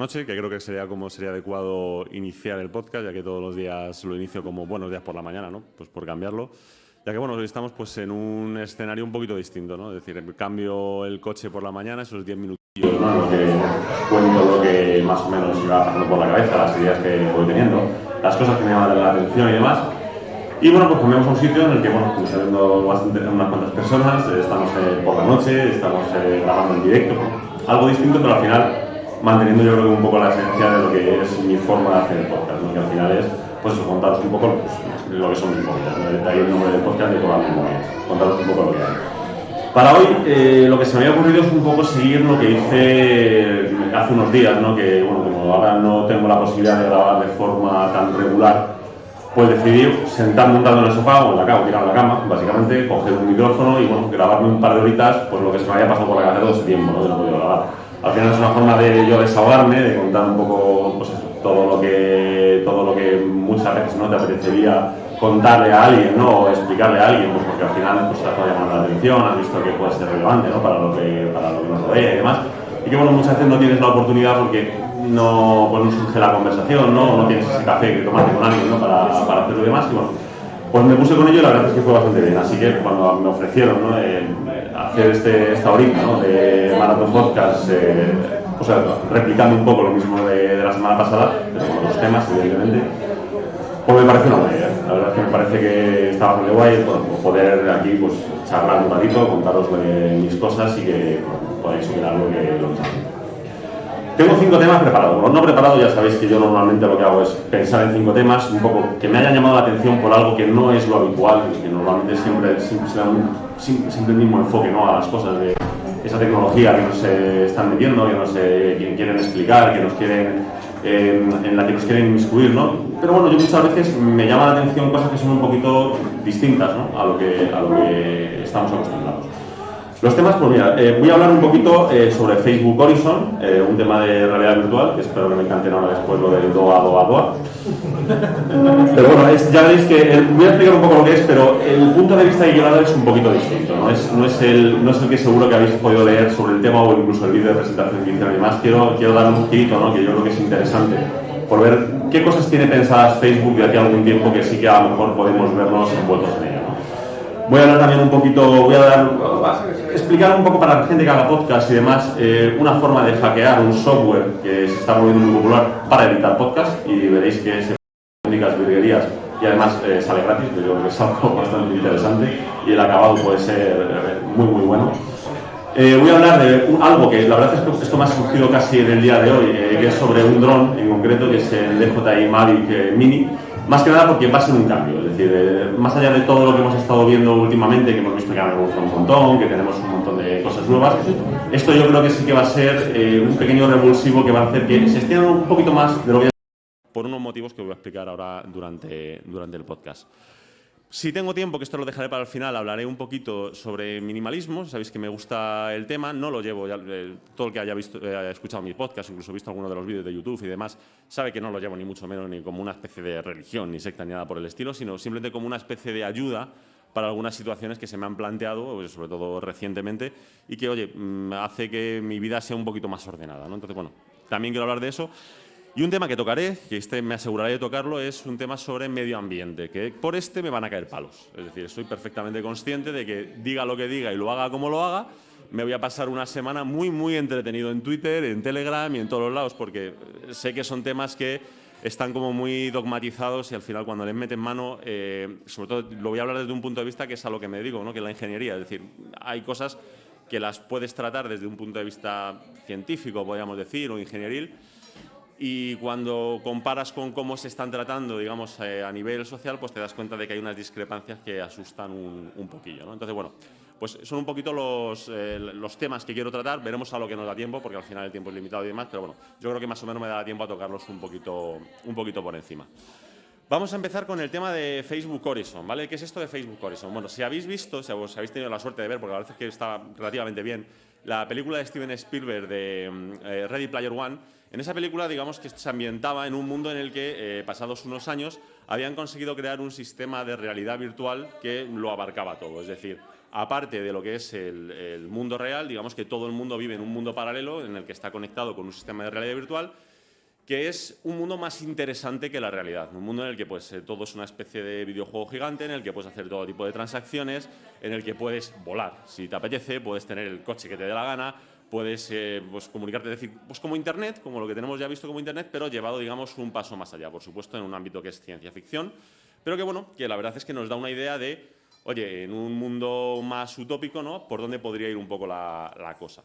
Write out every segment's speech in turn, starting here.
Noche, que creo que sería como sería adecuado iniciar el podcast, ya que todos los días lo inicio como buenos días por la mañana, ¿no? Pues por cambiarlo. Ya que bueno, hoy estamos pues en un escenario un poquito distinto, ¿no? Es decir, cambio el coche por la mañana, esos 10 minutillos, ¿no? Lo que cuento lo que más o menos iba pasando por la cabeza, las ideas que voy teniendo, las cosas que me llaman la atención y demás. Y bueno, pues cambiamos a un sitio en el que, bueno, pues está viendo unas cuantas personas, estamos por la noche, estamos grabando en directo, algo distinto, pero al final manteniendo yo creo que un poco la esencia de lo que es mi forma de hacer el podcast, ¿no? Que al final es, pues eso, contaros un poco pues, lo que son mis movidas, ¿no? De ahí el nombre del podcast de todas mis movidas, contaros un poco lo que hay. Para hoy, lo que se me había ocurrido es un poco seguir lo que hice hace unos días, ¿no? Que, bueno, como ahora no tengo la posibilidad de grabar de forma tan regular, pues decidí sentarme un rato en el sofá o en la cama, tirar en la cama, básicamente, coger un micrófono y, bueno, grabarme un par de horitas, pues lo que se me había pasado por la cabeza todo ese tiempo, ¿no? De no poder grabar. Al final es una forma de yo desahogarme, de contar un poco pues eso, todo lo que muchas veces no te apetecería contarle a alguien, ¿no? O explicarle a alguien, pues porque al final pues, te ha llamado la atención, has visto que puede ser relevante, ¿no? Para lo que nos rodea y demás. Y que bueno, muchas veces no tienes la oportunidad porque no, pues, no surge la conversación, ¿no? No tienes ese café que tomarte con alguien, ¿no? Para hacerlo y demás. Y bueno, pues me puse con ello y la verdad es que fue bastante bien. Así que cuando me ofrecieron, ¿no? Hacer esta horita, ¿no? De Maratón Podcast, o sea, replicando un poco lo mismo de la semana pasada, pero con otros temas, evidentemente, pues me parece una buena idea. La verdad es que me parece que está bastante guay, bueno, poder aquí pues, charlar un ratito, contaros mis cosas y que podáis superar lo que hacen. Tengo 5 temas preparados. Los no preparados ya sabéis que yo normalmente lo que hago es pensar en 5 temas, un poco que me hayan llamado la atención por algo que no es lo habitual, que normalmente siempre el mismo enfoque, ¿no? A las cosas de esa tecnología que nos están metiendo, que nos quieren explicar, que nos quieren, en la que nos quieren inmiscuir, ¿no? Pero bueno, yo muchas veces me llama la atención cosas que son un poquito distintas, ¿no? a lo que estamos acostumbrados. Los temas, pues mira, voy a hablar un poquito sobre Facebook Horizon, un tema de realidad virtual, que espero que me encanten ahora después lo del doa. Pero bueno, ya veréis que voy a explicar un poco lo que es, pero el punto de vista que quiero dar es un poquito distinto, no es el que seguro que habéis podido leer sobre el tema o incluso el vídeo de presentación que hicieron y más. Quiero dar un poquito, ¿no? Que yo creo que es interesante, por ver qué cosas tiene pensadas Facebook de aquí a algún tiempo que sí que a lo mejor podemos vernos envueltos en ella, ¿no? Voy a hablar también un poquito, explicar un poco para la gente que haga podcast y demás, una forma de hackear un software que se está volviendo muy popular para editar podcast y veréis que se únicas virguerías y además sale gratis, yo creo que es algo bastante interesante y el acabado puede ser muy bueno. Voy a hablar de algo que la verdad es que esto me ha surgido casi en el día de hoy, que es sobre un dron en concreto, que es el DJI Mavic Mini. Más que nada porque va a ser un cambio, es decir, más allá de todo lo que hemos estado viendo últimamente, que hemos visto que han evolucionado un montón, que tenemos un montón de cosas nuevas, esto yo creo que sí que va a ser un pequeño revulsivo que va a hacer que se extienda un poquito más de lo que... Por unos motivos que voy a explicar ahora durante el podcast. Si tengo tiempo, que esto lo dejaré para el final, hablaré un poquito sobre minimalismo. Sabéis que me gusta el tema, no lo llevo, todo el que haya escuchado mi podcast, incluso visto alguno de los vídeos de YouTube y demás, sabe que no lo llevo ni mucho menos ni como una especie de religión, ni secta, ni nada por el estilo, sino simplemente como una especie de ayuda para algunas situaciones que se me han planteado, sobre todo recientemente, y que, oye, hace que mi vida sea un poquito más ordenada, ¿no? Entonces, bueno, también quiero hablar de eso. Y un tema que tocaré, que me aseguraré de tocarlo, es un tema sobre medio ambiente, que por me van a caer palos. Es decir, soy perfectamente consciente de que diga lo que diga y lo haga como lo haga, me voy a pasar una semana muy entretenido en Twitter, en Telegram y en todos los lados, porque sé que son temas que están como muy dogmatizados y al final cuando les meten mano, sobre todo lo voy a hablar desde un punto de vista que es a lo que me dedico, ¿no? Que es la ingeniería. Es decir, hay cosas que las puedes tratar desde un punto de vista científico, podríamos decir, o ingenieril, y cuando comparas con cómo se están tratando, digamos, a nivel social, pues te das cuenta de que hay unas discrepancias que asustan un poquillo, ¿no? Entonces, bueno, pues son un poquito los temas que quiero tratar. Veremos a lo que nos da tiempo, porque al final el tiempo es limitado y demás, pero bueno, yo creo que más o menos me da tiempo a tocarlos un poquito por encima. Vamos a empezar con el tema de Facebook Horizon, ¿vale? ¿Qué es esto de Facebook Horizon? Bueno, si habéis visto, si habéis tenido la suerte de ver, porque la verdad es que está relativamente bien, la película de Steven Spielberg de Ready Player One, en esa película, digamos que se ambientaba en un mundo en el que, pasados unos años, habían conseguido crear un sistema de realidad virtual que lo abarcaba todo. Es decir, aparte de lo que es el mundo real, digamos que todo el mundo vive en un mundo paralelo en el que está conectado con un sistema de realidad virtual, que es un mundo más interesante que la realidad. Un mundo en el que pues, todo es una especie de videojuego gigante, en el que puedes hacer todo tipo de transacciones, en el que puedes volar. Si te apetece, puedes tener el coche que te dé la gana, puedes pues, comunicarte, decir, pues como Internet, como lo que tenemos ya visto como Internet, pero llevado, digamos, un paso más allá. Por supuesto, en un ámbito que es ciencia ficción, pero que, bueno, que la verdad es que nos da una idea de, oye, en un mundo más utópico, ¿no?, por dónde podría ir un poco la cosa.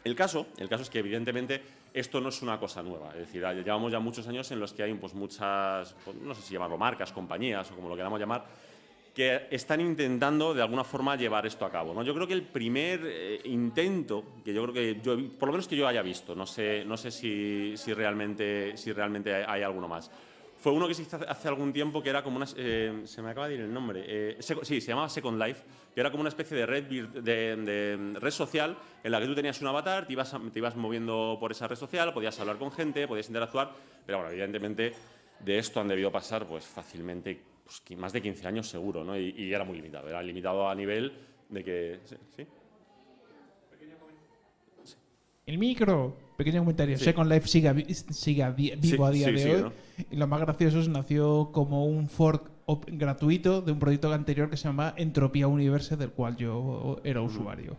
El caso es que, evidentemente, esto no es una cosa nueva. Es decir, llevamos ya muchos años en los que hay pues, muchas, pues, no sé si llamarlo marcas, compañías o como lo queramos llamar, que están intentando, de alguna forma, llevar esto a cabo, ¿no? Yo creo que el primer intento, que yo creo que yo, por lo menos que yo haya visto, no sé si realmente hay alguno más, fue uno que se hizo hace algún tiempo que era como una... se me acaba de ir el nombre. Sí, se llamaba Second Life, que era como una especie de red social en la que tú tenías un avatar, te ibas moviendo por esa red social, podías hablar con gente, podías interactuar, pero bueno, evidentemente de esto han debido pasar pues fácilmente pues, más de 15 años seguro, ¿no? Y era muy limitado, era limitado a nivel de que... ¿Sí? El micro, pequeño comentario. Sí. Second Life sigue vivo a día de hoy. ¿No? Y lo más gracioso es nació como un fork gratuito de un proyecto anterior que se llama Entropía Universe, del cual yo era usuario.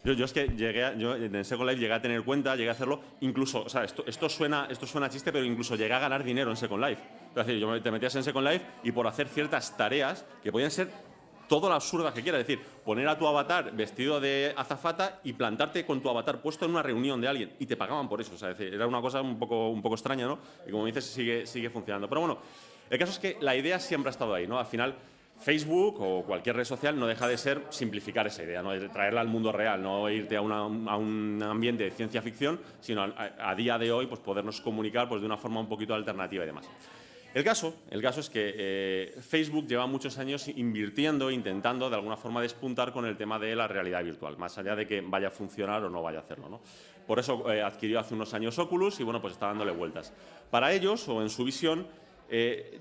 Yo es que yo en Second Life llegué a tener cuenta, llegué a hacerlo, incluso, o sea, esto suena a chiste, pero incluso llegué a ganar dinero en Second Life. Es decir, te metías en Second Life y por hacer ciertas tareas que podían ser todo lo absurdas que quieras, es decir, poner a tu avatar vestido de azafata y plantarte con tu avatar puesto en una reunión de alguien y te pagaban por eso, o sea, es decir, era una cosa un poco extraña, ¿no? Y como dices, sigue funcionando. Pero bueno, el caso es que la idea siempre ha estado ahí, ¿no? Al final, Facebook o cualquier red social no deja de ser simplificar esa idea, ¿no? De traerla al mundo real, no irte a un ambiente de ciencia ficción, sino a día de hoy pues, podernos comunicar pues, de una forma un poquito alternativa y demás. El caso es que Facebook lleva muchos años invirtiendo, intentando de alguna forma despuntar con el tema de la realidad virtual, más allá de que vaya a funcionar o no vaya a hacerlo, ¿no? Por eso adquirió hace unos años Oculus y bueno, pues está dándole vueltas. Para ellos, o en su visión,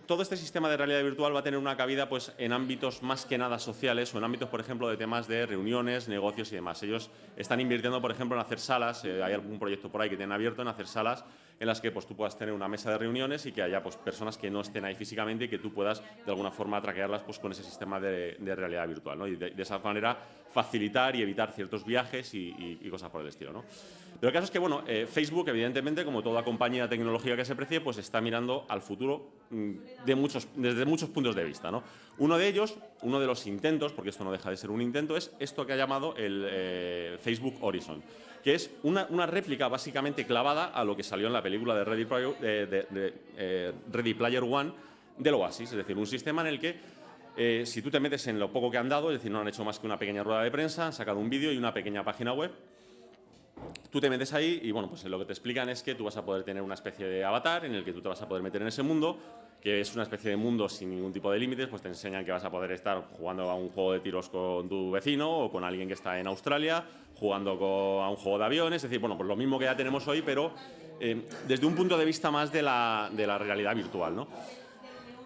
todo este sistema de realidad virtual va a tener una cabida pues, en ámbitos más que nada sociales o en ámbitos, por ejemplo, de temas de reuniones, negocios y demás. Ellos están invirtiendo, por ejemplo, en hacer salas, hay algún proyecto por ahí que tienen abierto en hacer salas en las que pues, tú puedas tener una mesa de reuniones y que haya pues, personas que no estén ahí físicamente y que tú puedas, de alguna forma, traquearlas pues, con ese sistema de realidad virtual, ¿no? Y de esa manera facilitar y evitar ciertos viajes y cosas por el estilo, ¿no? Pero el caso es que, bueno, Facebook, evidentemente, como toda compañía tecnológica que se precie, pues está mirando al futuro desde muchos puntos de vista, ¿no? Uno de ellos, uno de los intentos, porque esto no deja de ser un intento, es esto que ha llamado el Facebook Horizon, que es una réplica básicamente clavada a lo que salió en la película de Ready Player One del Oasis, es decir, un sistema en el que si tú te metes en lo poco que han dado, es decir, no han hecho más que una pequeña rueda de prensa, han sacado un vídeo y una pequeña página web. Tú te metes ahí y bueno, pues lo que te explican es que tú vas a poder tener una especie de avatar en el que tú te vas a poder meter en ese mundo, que es una especie de mundo sin ningún tipo de límites, pues te enseñan que vas a poder estar jugando a un juego de tiros con tu vecino o con alguien que está en Australia, jugando a un juego de aviones, es decir, bueno, pues lo mismo que ya tenemos hoy, pero desde un punto de vista más de la realidad virtual, ¿no?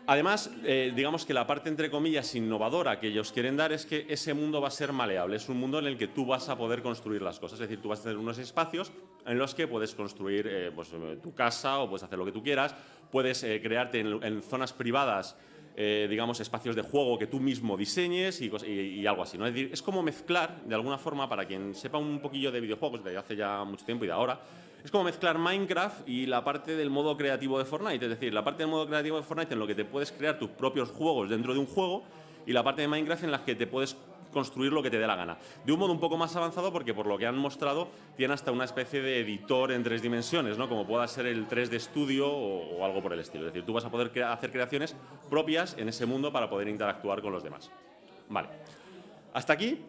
Además, digamos que la parte, entre comillas, innovadora que ellos quieren dar es que ese mundo va a ser maleable. Es un mundo en el que tú vas a poder construir las cosas. Es decir, tú vas a tener unos espacios en los que puedes construir pues, tu casa o puedes hacer lo que tú quieras. Puedes crearte en zonas privadas, digamos, espacios de juego que tú mismo diseñes y algo así, ¿no? Es decir, es como mezclar, de alguna forma, para quien sepa un poquillo de videojuegos de hace ya mucho tiempo y de ahora, es como mezclar Minecraft y la parte del modo creativo de Fortnite. Es decir, la parte del modo creativo de Fortnite en lo que te puedes crear tus propios juegos dentro de un juego y la parte de Minecraft en la que te puedes construir lo que te dé la gana. De un modo un poco más avanzado porque por lo que han mostrado tiene hasta una especie de editor en 3 dimensiones, ¿no? Como pueda ser el 3D Studio o algo por el estilo. Es decir, tú vas a poder hacer creaciones propias en ese mundo para poder interactuar con los demás. Vale. Hasta aquí,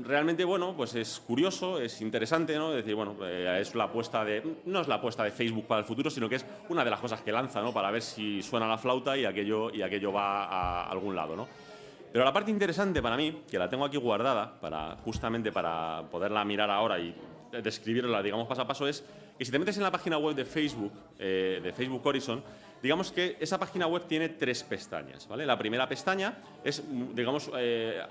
realmente, bueno, pues es curioso, es interesante, ¿no? Es decir, bueno, es la apuesta no es la apuesta de Facebook para el futuro, sino que es una de las cosas que lanza, ¿no? Para ver si suena la flauta y aquello va a algún lado, ¿no? Pero la parte interesante para mí, que la tengo aquí guardada, justamente para poderla mirar ahora y describirla, digamos, paso a paso, es Y si te metes en la página web de Facebook Horizon, digamos que esa página web tiene 3 pestañas, ¿vale? La primera pestaña es, digamos,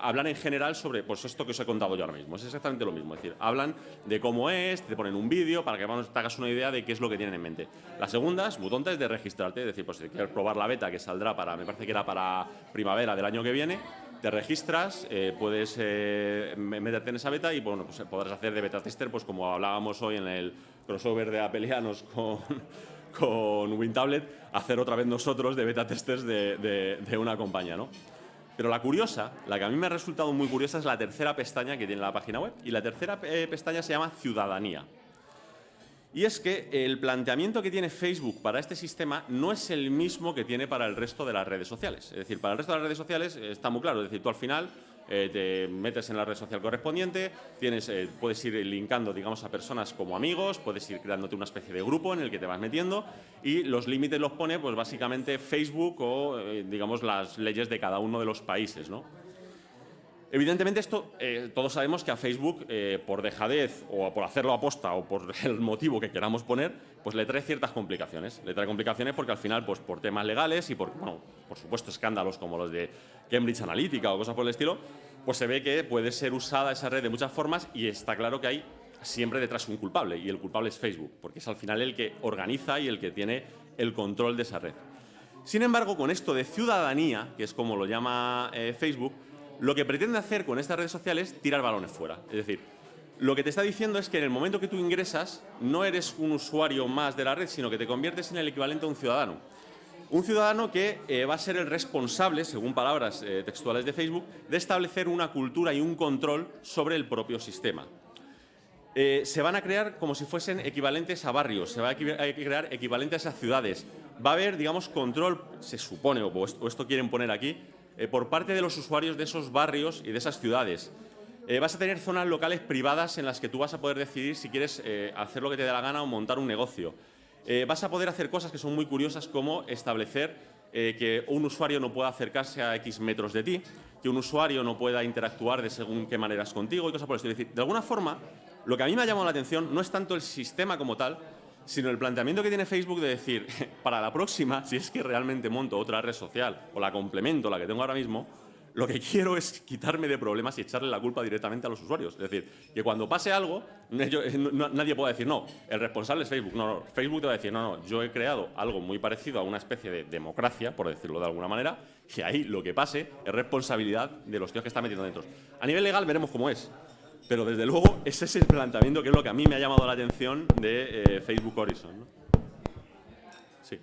hablar en general sobre pues, esto que os he contado yo ahora mismo. Es exactamente lo mismo. Es decir, hablan de cómo es, te ponen un vídeo para que te hagas una idea de qué es lo que tienen en mente. La segunda es botón de registrarte, es decir, pues si quieres probar la beta que saldrá me parece que era para primavera del año que viene, te registras, puedes meterte en esa beta y bueno, pues podrás hacer de beta tester, pues como hablábamos hoy en el crossover de Apelianos con WinTablet, hacer otra vez nosotros de beta testers de una compañía, ¿no? Pero la que a mí me ha resultado muy curiosa es la tercera pestaña que tiene la página web. Y la tercera pestaña se llama Ciudadanía. Y es que el planteamiento que tiene Facebook para este sistema no es el mismo que tiene para el resto de las redes sociales. Es decir, para el resto de las redes sociales está muy claro. Es decir, tú al final te metes en la red social correspondiente, puedes ir linkando, digamos, a personas como amigos, puedes ir creándote una especie de grupo en el que te vas metiendo y los límites los pone, pues básicamente Facebook o, digamos, las leyes de cada uno de los países, ¿no? Evidentemente esto, todos sabemos que a Facebook, por dejadez o por hacerlo aposta o por el motivo que queramos poner, pues le trae ciertas complicaciones. Le trae complicaciones porque al final, pues por temas legales y por supuesto, escándalos como los de Cambridge Analytica o cosas por el estilo, pues se ve que puede ser usada esa red de muchas formas y está claro que hay siempre detrás un culpable y el culpable es Facebook, porque es al final el que organiza y el que tiene el control de esa red. Sin embargo, con esto de ciudadanía, que es como lo llama Facebook, lo que pretende hacer con estas redes sociales es tirar balones fuera. Es decir, lo que te está diciendo es que en el momento que tú ingresas no eres un usuario más de la red, sino que te conviertes en el equivalente a un ciudadano. Un ciudadano que va a ser el responsable, según palabras textuales de Facebook, de establecer una cultura y un control sobre el propio sistema. Se van a crear como si fuesen equivalentes a barrios, se va a crear equivalentes a ciudades. Va a haber, digamos, control, se supone, o esto quieren poner aquí, por parte de los usuarios de esos barrios y de esas ciudades. Vas a tener zonas locales privadas en las que tú vas a poder decidir si quieres hacer lo que te dé la gana o montar un negocio. Vas a poder hacer cosas que son muy curiosas como establecer que un usuario no pueda acercarse a X metros de ti, que un usuario no pueda interactuar de según qué maneras contigo y cosas por el estilo. Es decir, de alguna forma, lo que a mí me ha llamado la atención no es tanto el sistema como tal, sino el planteamiento que tiene Facebook de decir, para la próxima, si es que realmente monto otra red social o la complemento, la que tengo ahora mismo, lo que quiero es quitarme de problemas y echarle la culpa directamente a los usuarios. Es decir, que cuando pase algo, nadie pueda decir, no, el responsable es Facebook. No, Facebook te va a decir, no, yo he creado algo muy parecido a una especie de democracia, por decirlo de alguna manera, y ahí lo que pase es responsabilidad de los tíos que están metiendo dentro. A nivel legal veremos cómo es. Pero desde luego ese es el planteamiento que es lo que a mí me ha llamado la atención de Facebook Horizon, ¿no? Sí.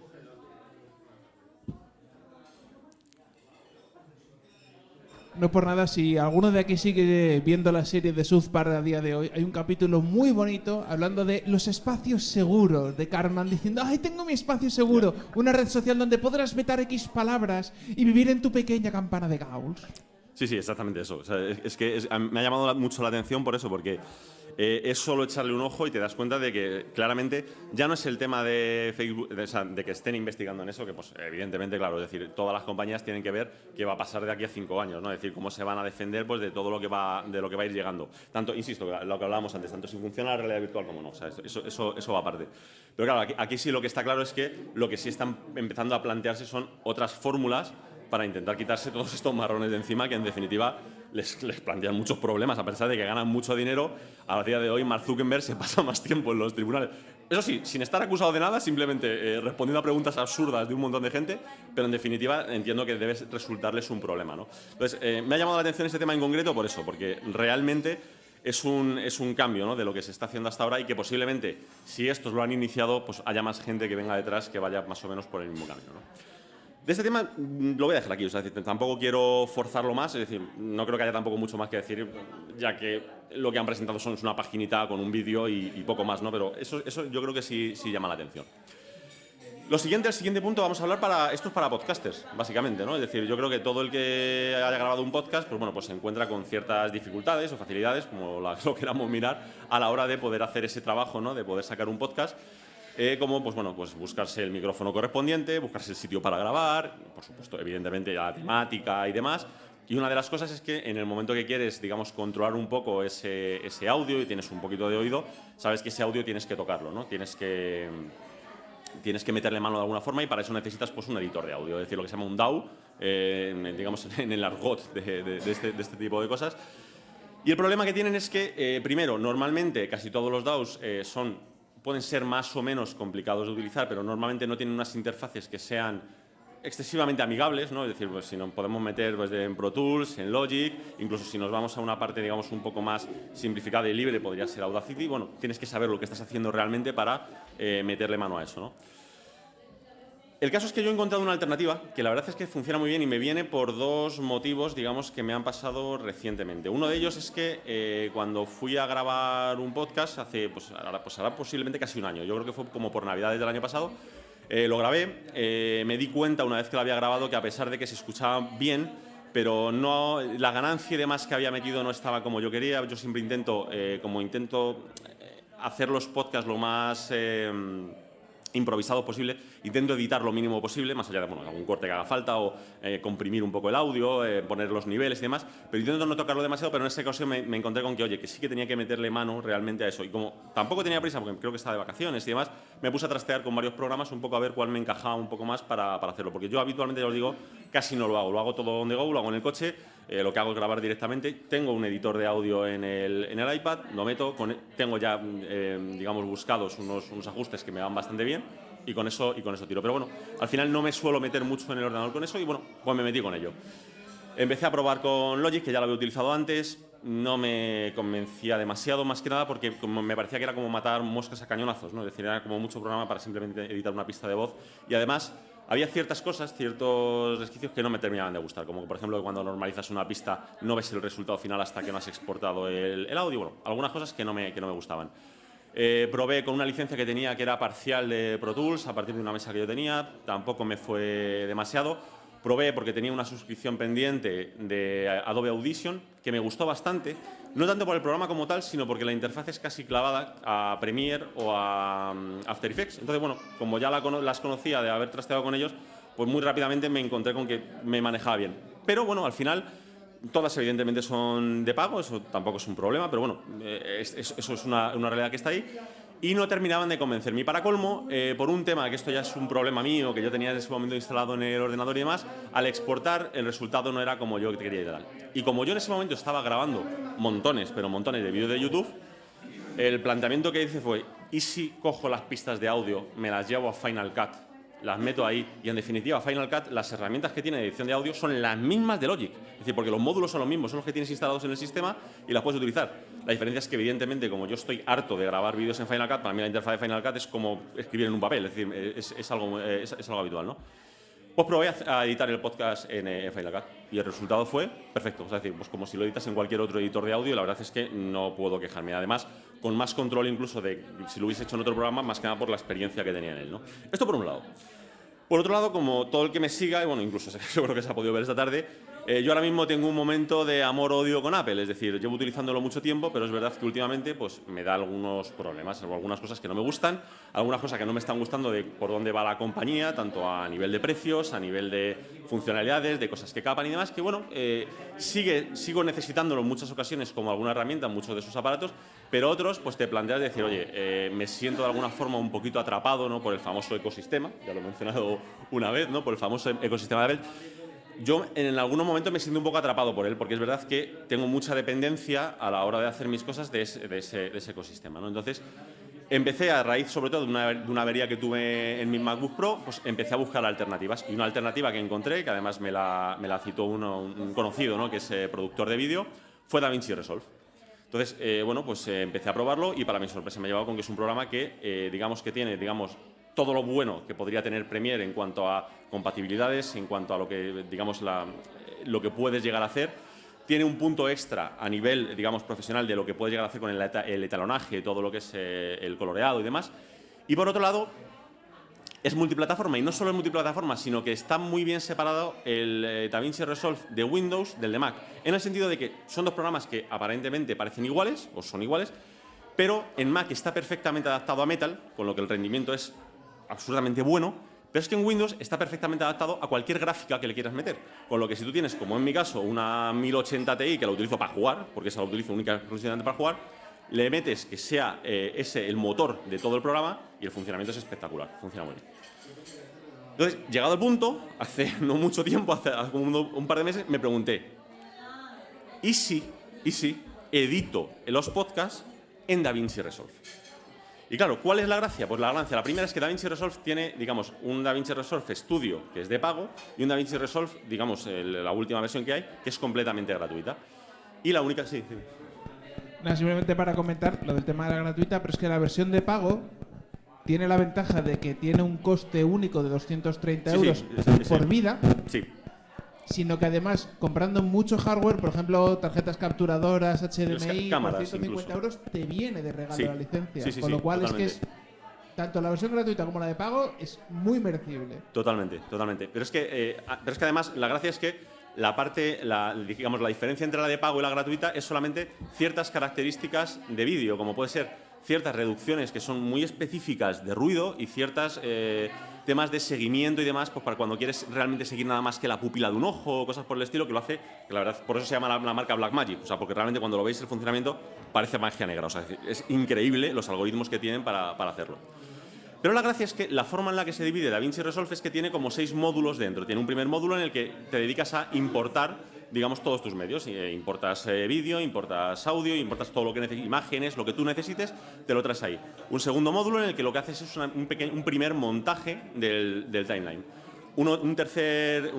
No por nada, si alguno de aquí sigue viendo la serie de South Park a día de hoy, hay un capítulo muy bonito hablando de los espacios seguros, de Cartman diciendo, ¡ay, tengo mi espacio seguro! Una red social donde podrás meter X palabras y vivir en tu pequeña campana de Gauss. Sí, exactamente eso. O sea, me ha llamado mucho la atención por eso, porque es solo echarle un ojo y te das cuenta de que claramente ya no es el tema de Facebook, de que estén investigando en eso, que pues evidentemente, claro, es decir, todas las compañías tienen que ver qué va a pasar de aquí a 5 años, ¿no? Es decir, cómo se van a defender pues, de todo lo que va a ir llegando. Tanto, insisto, lo que hablábamos antes, tanto si funciona la realidad virtual como no. O sea, eso va aparte. Pero claro, aquí sí lo que está claro es que lo que sí están empezando a plantearse son otras fórmulas para intentar quitarse todos estos marrones de encima que en definitiva les plantean muchos problemas, a pesar de que ganan mucho dinero. A día de hoy Mark Zuckerberg se pasa más tiempo en los tribunales. Eso sí, sin estar acusado de nada, simplemente respondiendo a preguntas absurdas de un montón de gente, pero en definitiva entiendo que debe resultarles un problema, ¿no? Entonces, me ha llamado la atención este tema en concreto por eso, porque realmente es un cambio, ¿no?, de lo que se está haciendo hasta ahora y que posiblemente, si estos lo han iniciado, pues haya más gente que venga detrás que vaya más o menos por el mismo camino, ¿no? De este tema lo voy a dejar aquí, o sea, tampoco quiero forzarlo más, es decir, no creo que haya tampoco mucho más que decir, ya que lo que han presentado es una paginita con un vídeo y poco más, ¿no? Pero eso yo creo que sí llama la atención. El siguiente punto vamos a hablar esto es para podcasters, básicamente, ¿no? Es decir, yo creo que todo el que haya grabado un podcast, pues bueno, pues se encuentra con ciertas dificultades o facilidades, como lo queramos mirar, a la hora de poder hacer ese trabajo, ¿no?, de poder sacar un podcast. Como pues bueno, pues buscarse el micrófono correspondiente, buscarse el sitio para grabar, por supuesto, evidentemente la temática y demás, Y una de las cosas es que en el momento que quieres, digamos, controlar un poco ese audio y tienes un poquito de oído, sabes que ese audio tienes que tocarlo, ¿no? Tienes que meterle mano de alguna forma y para eso necesitas pues, un editor de audio, es decir, lo que se llama un DAW, digamos, en el argot de este tipo de cosas. Y el problema que tienen es que, primero, normalmente casi todos los DAWs pueden ser más o menos complicados de utilizar, pero normalmente no tienen unas interfaces que sean excesivamente amigables, ¿no? Es decir, pues, si nos podemos meter pues, en Pro Tools, en Logic, incluso si nos vamos a una parte, digamos, un poco más simplificada y libre, podría ser Audacity. Bueno, tienes que saber lo que estás haciendo realmente para meterle mano a eso, ¿no? El caso es que yo he encontrado una alternativa que la verdad es que funciona muy bien y me viene por dos motivos, digamos, que me han pasado recientemente. Uno de ellos es que cuando fui a grabar un podcast hace, pues hará posiblemente casi un año, yo creo que fue como por Navidades del año pasado, lo grabé, me di cuenta una vez que lo había grabado que a pesar de que se escuchaba bien, pero no, la ganancia y demás que había metido no estaba como yo quería. Yo siempre intento hacer los podcasts lo más improvisado posible, intento editar lo mínimo posible, más allá de algún corte que haga falta o comprimir un poco el audio, poner los niveles y demás, pero intento no tocarlo demasiado, pero en esta ocasión me encontré con que, oye, que sí que tenía que meterle mano realmente a eso, y como tampoco tenía prisa, porque creo que estaba de vacaciones y demás, me puse a trastear con varios programas un poco a ver cuál me encajaba un poco más para hacerlo, porque yo habitualmente, ya os digo, casi no lo hago todo on the go, lo hago en el coche, lo que hago es grabar directamente. Tengo un editor de audio en el iPad, lo meto, tengo ya, digamos, buscados unos ajustes que me van bastante bien y con eso tiro. Pero bueno, al final no me suelo meter mucho en el ordenador con eso y bueno, pues me metí con ello. Empecé a probar con Logic, que ya lo había utilizado antes, no me convencía demasiado, más que nada porque me parecía que era como matar moscas a cañonazos, ¿no? Es decir, era como mucho programa para simplemente editar una pista de voz y además había ciertas cosas, ciertos resquicios que no me terminaban de gustar, como por ejemplo cuando normalizas una pista no ves el resultado final hasta que no has exportado el audio. Bueno, algunas cosas que no me gustaban. Probé con una licencia que tenía que era parcial de Pro Tools a partir de una mesa que yo tenía, tampoco me fue demasiado. Probé porque tenía una suscripción pendiente de Adobe Audition que me gustó bastante, no tanto por el programa como tal, sino porque la interfaz es casi clavada a Premiere o a After Effects. Entonces, bueno, como ya las conocía de haber trasteado con ellos, pues muy rápidamente me encontré con que me manejaba bien. Pero bueno, al final todas evidentemente son de pago, eso tampoco es un problema, pero bueno, eso es una realidad que está ahí. Y no terminaban de convencerme. Y para colmo, por un tema, que esto ya es un problema mío, que yo tenía en ese momento instalado en el ordenador y demás, al exportar el resultado no era como yo quería y tal. Y como yo en ese momento estaba grabando montones, pero montones de vídeos de YouTube, el planteamiento que hice fue, ¿y si cojo las pistas de audio, me las llevo a Final Cut, las meto ahí y en definitiva Final Cut, las herramientas que tiene de edición de audio son las mismas de Logic? Es decir, porque los módulos son los mismos, son los que tienes instalados en el sistema y las puedes utilizar. La diferencia es que evidentemente como yo estoy harto de grabar vídeos en Final Cut, para mí la interfaz de Final Cut es como escribir en un papel, es decir, es algo habitual, ¿no? Pues probé a editar el podcast en Final Cut y el resultado fue perfecto. Es decir, pues como si lo editas en cualquier otro editor de audio, la verdad es que no puedo quejarme. Además, con más control incluso de si lo hubiese hecho en otro programa, más que nada por la experiencia que tenía en él, ¿no? Esto por un lado. Por otro lado, como todo el que me siga, y bueno, incluso seguro que se ha podido ver esta tarde, yo ahora mismo tengo un momento de amor-odio con Apple. Es decir, llevo utilizándolo mucho tiempo, pero es verdad que últimamente pues, me da algunos problemas, algunas cosas que no me gustan, algunas cosas que no me están gustando de por dónde va la compañía, tanto a nivel de precios, a nivel de funcionalidades, de cosas que capan y demás, que bueno, sigo necesitándolo en muchas ocasiones como alguna herramienta en muchos de sus aparatos, pero otros pues te planteas decir, oye, me siento de alguna forma un poquito atrapado, ¿no?, por el famoso ecosistema, ya lo he mencionado una vez, ¿no?, por el famoso ecosistema de Apple. Yo en algunos momentos me siento un poco atrapado por él, porque es verdad que tengo mucha dependencia a la hora de hacer mis cosas de ese ecosistema, ¿no? Entonces, empecé a raíz, sobre todo, de una avería que tuve en mi MacBook Pro, pues empecé a buscar alternativas. Y una alternativa que encontré, que además me la citó un conocido, ¿no?, que es productor de vídeo, fue DaVinci Resolve. Entonces, bueno, pues empecé a probarlo y para mi sorpresa me ha llevado con que es un programa que, digamos, que tiene, digamos, todo lo bueno que podría tener Premiere en cuanto a compatibilidades, en cuanto a lo que, digamos, lo que puedes llegar a hacer. Tiene un punto extra a nivel, digamos, profesional de lo que puedes llegar a hacer con el etalonaje, todo lo que es el coloreado y demás. Y por otro lado, es multiplataforma, y no solo es multiplataforma, sino que está muy bien separado el DaVinci Resolve de Windows del de Mac, en el sentido de que son dos programas que aparentemente parecen iguales, o son iguales, pero en Mac está perfectamente adaptado a Metal, con lo que el rendimiento es absolutamente bueno, Pero es que en Windows está perfectamente adaptado a cualquier gráfica que le quieras meter. Con lo que si tú tienes, como en mi caso, una 1080 Ti que la utilizo para jugar, porque esa la utilizo única y exclusivamente para jugar, le metes que sea ese el motor de todo el programa y el funcionamiento es espectacular, funciona muy bien. Entonces, llegado al punto, hace no mucho tiempo, hace un par de meses, me pregunté, ¿y si edito los podcasts en DaVinci Resolve? Y claro, ¿cuál es la gracia? Pues la gracia, la primera es que DaVinci Resolve tiene, digamos, un DaVinci Resolve Studio, que es de pago, y un DaVinci Resolve, digamos, la última versión que hay, que es completamente gratuita. Y la única, sí. No, simplemente para comentar lo del tema de la gratuita, pero es que la versión de pago tiene la ventaja de que tiene un coste único de 230 euros por vida. Sí. Sino que además, comprando mucho hardware, por ejemplo, tarjetas capturadoras, HDMI, por 150 euros, te viene de regalo la licencia. Con lo cual totalmente. Es que tanto la versión gratuita como la de pago es muy merecible. Totalmente. Pero es que además la gracia es que digamos, la diferencia entre la de pago y la gratuita es solamente ciertas características de vídeo, como puede ser ciertas reducciones que son muy específicas de ruido y ciertas temas de seguimiento y demás, pues para cuando quieres realmente seguir nada más que la pupila de un ojo o cosas por el estilo, que lo hace, que la verdad, por eso se llama la marca Blackmagic, o sea, porque realmente cuando lo veis el funcionamiento parece magia negra, o sea, es increíble los algoritmos que tienen para hacerlo. Pero la gracia es que la forma en la que se divide DaVinci Resolve es que tiene como 6 módulos dentro. Tiene un primer módulo en el que te dedicas a importar, digamos, todos tus medios. Importas vídeo, importas audio, importas todo lo que necesites, imágenes, lo que tú necesites, te lo traes ahí. Un segundo módulo en el que lo que haces es un primer montaje del timeline. Un tercer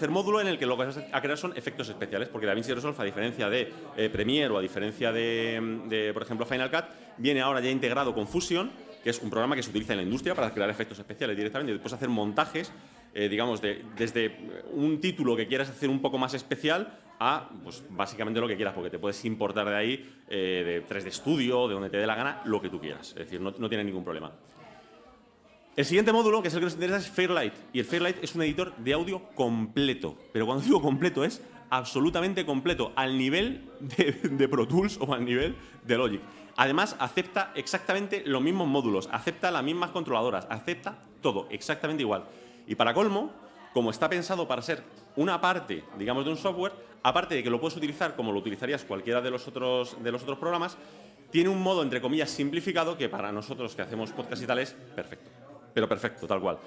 módulo en el que lo que vas a crear son efectos especiales, porque DaVinci Resolve, a diferencia de Premiere o a diferencia de, por ejemplo, Final Cut, viene ahora ya integrado con Fusion, que es un programa que se utiliza en la industria para crear efectos especiales directamente y después hacer montajes, digamos, desde un título que quieras hacer un poco más especial a, pues, básicamente lo que quieras, porque te puedes importar de ahí, de 3D Studio, de donde te dé la gana, lo que tú quieras. Es decir, no tiene ningún problema. El siguiente módulo, que es el que nos interesa, es Fairlight. Y el Fairlight es un editor de audio completo. Pero cuando digo completo es absolutamente completo, al nivel de Pro Tools o al nivel de Logic. Además, acepta exactamente los mismos módulos, acepta las mismas controladoras, acepta todo exactamente igual. Y para colmo, como está pensado para ser una parte, digamos, de un software, aparte de que lo puedes utilizar como lo utilizarías cualquiera de los otros programas, tiene un modo, entre comillas, simplificado que para nosotros que hacemos podcast y tal es perfecto. Pero perfecto, tal cual.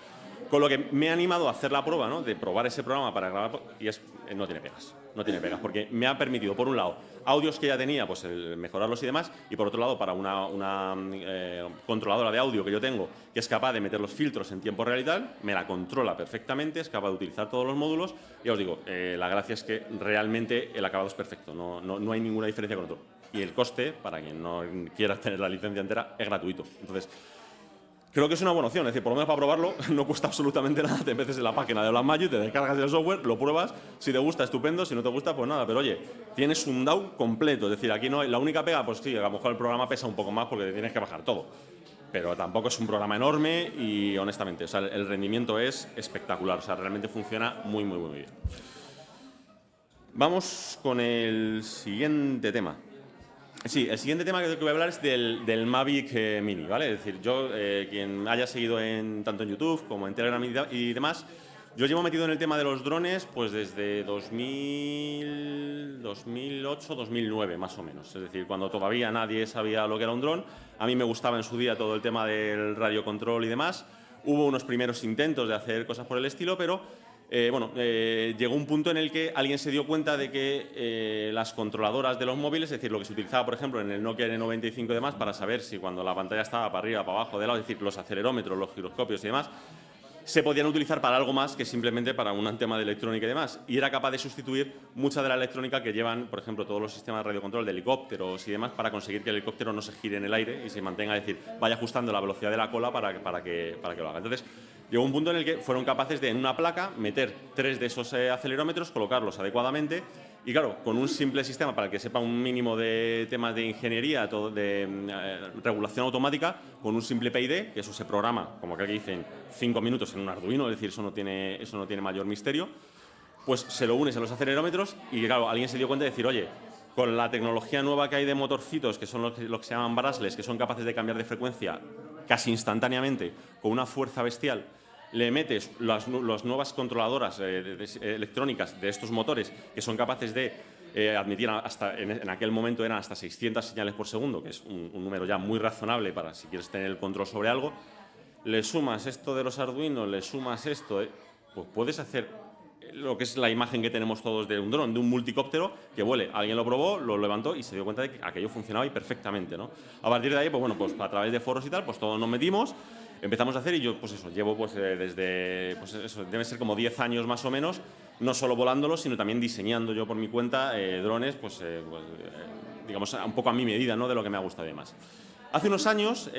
Con lo que me he animado a hacer la prueba, ¿no?, de probar ese programa para grabar, y no tiene pegas, porque me ha permitido, por un lado, audios que ya tenía, pues mejorarlos y demás, y por otro lado, para una controladora de audio que yo tengo, que es capaz de meter los filtros en tiempo real y tal, me la controla perfectamente, es capaz de utilizar todos los módulos, y os digo, la gracia es que realmente el acabado es perfecto, no hay ninguna diferencia con otro. Y el coste, para quien no quiera tener la licencia entera, es gratuito. Entonces, creo que es una buena opción, es decir, por lo menos para probarlo no cuesta absolutamente nada, te metes en la página de Blackmagic, te descargas el software, lo pruebas, si te gusta, estupendo, si no te gusta, pues nada, pero oye, tienes un DAW completo, es decir, aquí no hay, la única pega, pues sí, a lo mejor el programa pesa un poco más porque te tienes que bajar todo, pero tampoco es un programa enorme y honestamente, o sea, el rendimiento es espectacular, o sea, realmente funciona muy, muy, muy bien. Vamos con el siguiente tema. Sí, el siguiente tema que voy a hablar es del Mavic Mini, ¿vale? Es decir, yo, quien haya seguido tanto en YouTube como en Telegram y demás, yo llevo metido en el tema de los drones pues desde 2008, 2009 más o menos. Es decir, cuando todavía nadie sabía lo que era un dron. A mí me gustaba en su día todo el tema del radiocontrol y demás. Hubo unos primeros intentos de hacer cosas por el estilo, pero llegó un punto en el que alguien se dio cuenta de que las controladoras de los móviles, es decir, lo que se utilizaba, por ejemplo, en el Nokia N95 y demás, para saber si cuando la pantalla estaba para arriba, para abajo, de lado, es decir, los acelerómetros, los giroscopios y demás, se podían utilizar para algo más que simplemente para un tema de electrónica y demás. Y era capaz de sustituir mucha de la electrónica que llevan, por ejemplo, todos los sistemas de radiocontrol de helicópteros y demás, para conseguir que el helicóptero no se gire en el aire y se mantenga, es decir, vaya ajustando la velocidad de la cola para que lo haga. Entonces, llegó un punto en el que fueron capaces de, en una placa, meter 3 de esos acelerómetros, colocarlos adecuadamente y, claro, con un simple sistema, para el que sepa un mínimo de temas de ingeniería, de regulación automática, con un simple PID, que eso se programa, como que aquí dicen, 5 minutos en un Arduino, es decir, eso no tiene mayor misterio, pues se lo unes a los acelerómetros y, claro, alguien se dio cuenta de decir, oye, con la tecnología nueva que hay de motorcitos, que son los que se llaman brushless, que son capaces de cambiar de frecuencia casi instantáneamente, con una fuerza bestial, le metes las nuevas controladoras electrónicas de estos motores que son capaces de admitir hasta, en aquel momento eran hasta 600 señales por segundo, que es un número ya muy razonable para si quieres tener el control sobre algo, le sumas esto de los Arduino, le sumas esto, pues puedes hacer lo que es la imagen que tenemos todos de un dron, de un multicóptero que vuele. Alguien lo probó, lo levantó y se dio cuenta de que aquello funcionaba y perfectamente, ¿no? A partir de ahí, pues bueno, pues a través de foros y tal, pues todos nos metimos, empezamos a hacer y yo, pues eso, llevo pues desde, pues eso, debe ser como 10 años más o menos, no solo volándolos, sino también diseñando yo por mi cuenta drones, digamos, un poco a mi medida, ¿no? De lo que me ha gustado y demás. Hace unos años,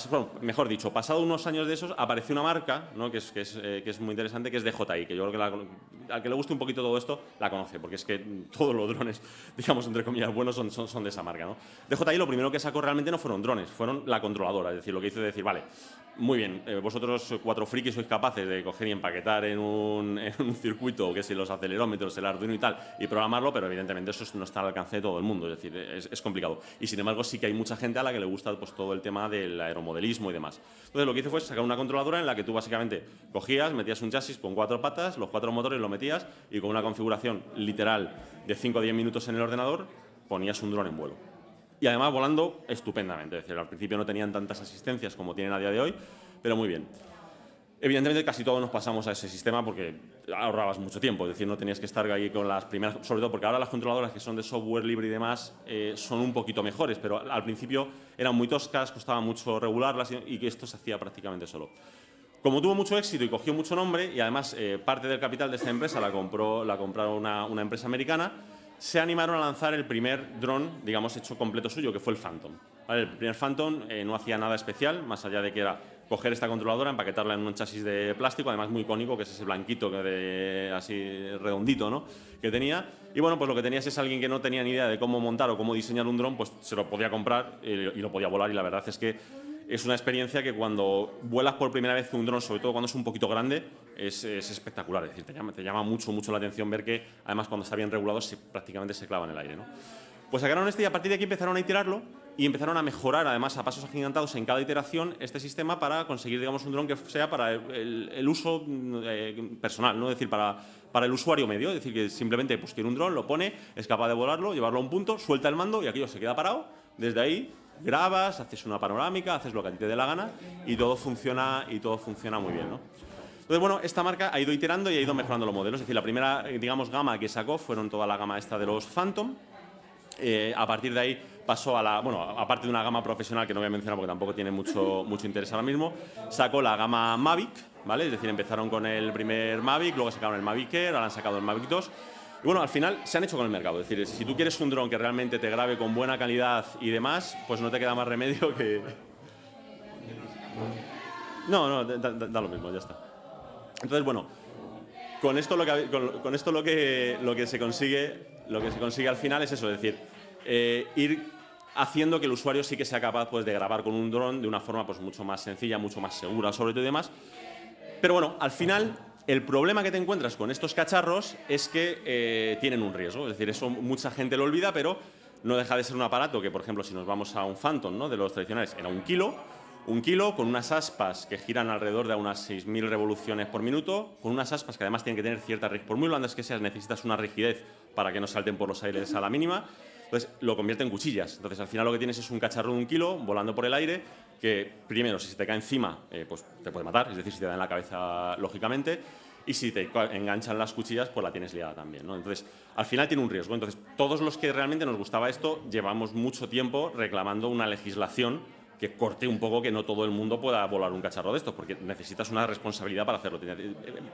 bueno, mejor dicho, pasado unos años de esos, apareció una marca, ¿no? que es muy interesante, que es DJI, que yo creo que al que le guste un poquito todo esto, la conoce, porque es que todos los drones, digamos, entre comillas, buenos son de esa marca, ¿no? DJI lo primero que sacó realmente no fueron drones, fueron la controladora, es decir, lo que hizo es decir, vale, muy bien, vosotros 4 frikis sois capaces de coger y empaquetar en un circuito, que si los acelerómetros, el Arduino y tal, y programarlo, pero evidentemente eso no está al alcance de todo el mundo, es decir, es complicado. Y sin embargo sí que hay mucha gente a la que le gusta pues todo el tema del aeromodelismo y demás. Entonces lo que hice fue sacar una controladora en la que tú básicamente cogías, metías un chasis con 4 patas, los 4 motores lo metías y con una configuración literal de 5 a 10 minutos en el ordenador ponías un dron en vuelo. Y además volando estupendamente, es decir, al principio no tenían tantas asistencias como tienen a día de hoy, pero muy bien. Evidentemente casi todos nos pasamos a ese sistema porque ahorrabas mucho tiempo, es decir, no tenías que estar ahí con las primeras, sobre todo porque ahora las controladoras que son de software libre y demás son un poquito mejores, pero al principio eran muy toscas, costaba mucho regularlas y que esto se hacía prácticamente solo. Como tuvo mucho éxito y cogió mucho nombre y además parte del capital de esta empresa la compraron una empresa americana, se animaron a lanzar el primer dron, digamos, hecho completo suyo, que fue el Phantom. ¿Vale? El primer Phantom no hacía nada especial, más allá de que era coger esta controladora, empaquetarla en un chasis de plástico, además muy icónico, que es ese blanquito así redondito, ¿no? que tenía. Y bueno, pues lo que tenías es alguien que no tenía ni idea de cómo montar o cómo diseñar un dron, pues se lo podía comprar y lo podía volar. Y la verdad es que es una experiencia que cuando vuelas por primera vez un dron, sobre todo cuando es un poquito grande, es espectacular. Es decir, te llama mucho la atención ver que, además, cuando está bien regulado, prácticamente se clava en el aire, ¿no? Pues sacaron este y a partir de aquí empezaron a iterarlo y empezaron a mejorar, además, a pasos agigantados en cada iteración este sistema para conseguir, digamos, un dron que sea para el uso personal, ¿no? Es decir, para el usuario medio. Es decir, que simplemente pues, quiere un dron, lo pone, es capaz de volarlo, llevarlo a un punto, suelta el mando y aquello se queda parado. Desde ahí grabas, haces una panorámica, haces lo que a ti te dé la gana y todo funciona muy bien, ¿no? Entonces, bueno, esta marca ha ido iterando y ha ido mejorando los modelos. Es decir, la primera, digamos, gama que sacó fueron toda la gama esta de los Phantom. A partir de ahí pasó a aparte de una gama profesional que no voy a mencionar porque tampoco tiene mucho interés ahora mismo, sacó la gama Mavic, ¿vale? Es decir, empezaron con el primer Mavic, luego sacaron el Mavic Air, ahora han sacado el Mavic 2. Y bueno, al final se han hecho con el mercado. Es decir, si tú quieres un dron que realmente te grabe con buena calidad y demás, pues no te queda más remedio que... No, da lo mismo, ya está. Entonces, bueno, con esto lo que se consigue al final es eso, es decir, ir haciendo que el usuario sí que sea capaz pues, de grabar con un dron de una forma pues, mucho más sencilla, mucho más segura, sobre todo y demás. Pero bueno, al final, el problema que te encuentras con estos cacharros es que tienen un riesgo. Es decir, eso mucha gente lo olvida, pero no deja de ser un aparato que, por ejemplo, si nos vamos a un Phantom, ¿no? de los tradicionales, era 1 kilo. 1 kilo con unas aspas que giran alrededor de unas 6.000 revoluciones por minuto, con unas aspas que además tienen que tener cierta rigidez. Por muy blandas que seas, necesitas una rigidez para que no salten por los aires a la mínima. Entonces, lo convierte en cuchillas. Entonces, al final lo que tienes es un cacharro de 1 kilo volando por el aire que, primero, si se te cae encima, pues te puede matar, es decir, si te da en la cabeza, lógicamente, y si te enganchan las cuchillas, pues la tienes liada también, ¿no? Entonces, al final tiene un riesgo. Entonces, todos los que realmente nos gustaba esto, llevamos mucho tiempo reclamando una legislación que corte un poco que no todo el mundo pueda volar un cacharro de estos, porque necesitas una responsabilidad para hacerlo.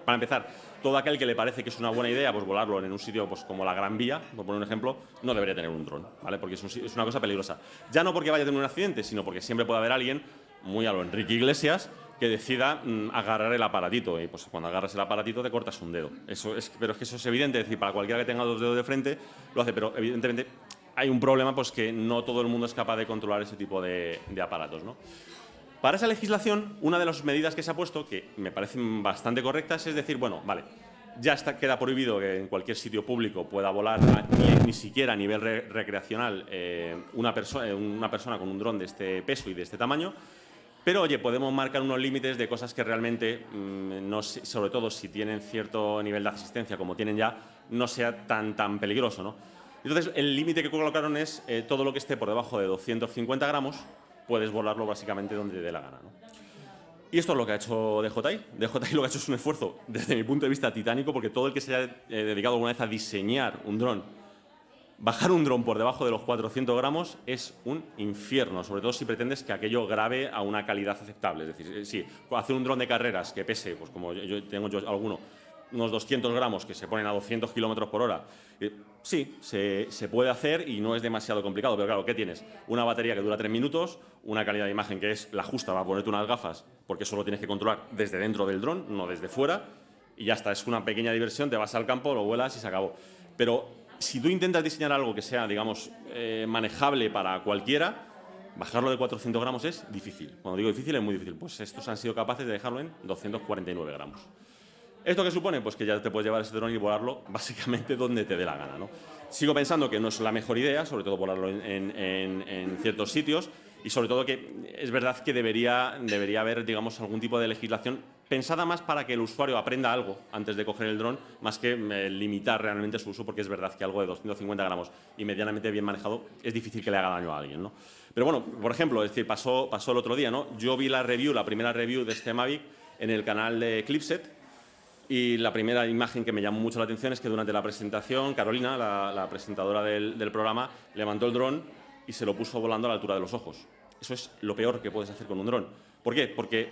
Para empezar, todo aquel que le parece que es una buena idea pues volarlo en un sitio pues, como la Gran Vía, por poner un ejemplo, no debería tener un dron, ¿vale? Porque es una cosa peligrosa. Ya no porque vaya a tener un accidente, sino porque siempre puede haber alguien, muy a lo Enrique Iglesias, que decida agarrar el aparatito. Y pues cuando agarras el aparatito te cortas un dedo. Pero es que eso es evidente, es decir, para cualquiera que tenga 2 dedos de frente lo hace, pero evidentemente hay un problema pues que no todo el mundo es capaz de controlar ese tipo de aparatos, ¿no? Para esa legislación, una de las medidas que se ha puesto, que me parecen bastante correctas, es decir, bueno, vale, ya queda prohibido que en cualquier sitio público pueda volar, ni siquiera a nivel recreacional, una persona con un dron de este peso y de este tamaño, Pero, oye, podemos marcar unos límites de cosas que realmente, sobre todo si tienen cierto nivel de asistencia, como tienen ya, no sea tan peligroso, ¿no? Entonces, el límite que colocaron es todo lo que esté por debajo de 250 gramos, puedes volarlo básicamente donde te dé la gana, ¿no? Y esto es lo que ha hecho DJI. DJI lo que ha hecho es un esfuerzo, desde mi punto de vista, titánico, porque todo el que se haya dedicado alguna vez a diseñar un dron, bajar un dron por debajo de los 400 gramos es un infierno, sobre todo si pretendes que aquello grabe a una calidad aceptable. Es decir, si hacer un dron de carreras que pese, pues como yo tengo alguno, unos 200 gramos que se ponen a 200 kilómetros por hora, sí, se puede hacer y no es demasiado complicado, pero claro, ¿qué tienes? Una batería que dura 3 minutos, una calidad de imagen que es la justa para ponerte unas gafas, porque eso lo tienes que controlar desde dentro del dron, no desde fuera, y ya está, es una pequeña diversión, te vas al campo, lo vuelas y se acabó. Pero si tú intentas diseñar algo que sea, digamos, manejable para cualquiera, bajarlo de 400 gramos es difícil. Cuando digo difícil, es muy difícil. Pues estos han sido capaces de dejarlo en 249 gramos. ¿Esto qué supone? Pues que ya te puedes llevar ese dron y volarlo básicamente donde te dé la gana, ¿no? Sigo pensando que no es la mejor idea, sobre todo volarlo en ciertos sitios, y sobre todo que es verdad que debería haber, digamos, algún tipo de legislación pensada más para que el usuario aprenda algo antes de coger el dron, más que limitar realmente su uso, porque es verdad que algo de 250 gramos y medianamente bien manejado es difícil que le haga daño a alguien, ¿no? Pero bueno, por ejemplo, es decir, pasó el otro día, ¿no? Yo vi la primera review de este Mavic en el canal de Clipset, y la primera imagen que me llamó mucho la atención es que durante la presentación, Carolina, la presentadora del programa, levantó el dron y se lo puso volando a la altura de los ojos. Eso es lo peor que puedes hacer con un dron. ¿Por qué? Porque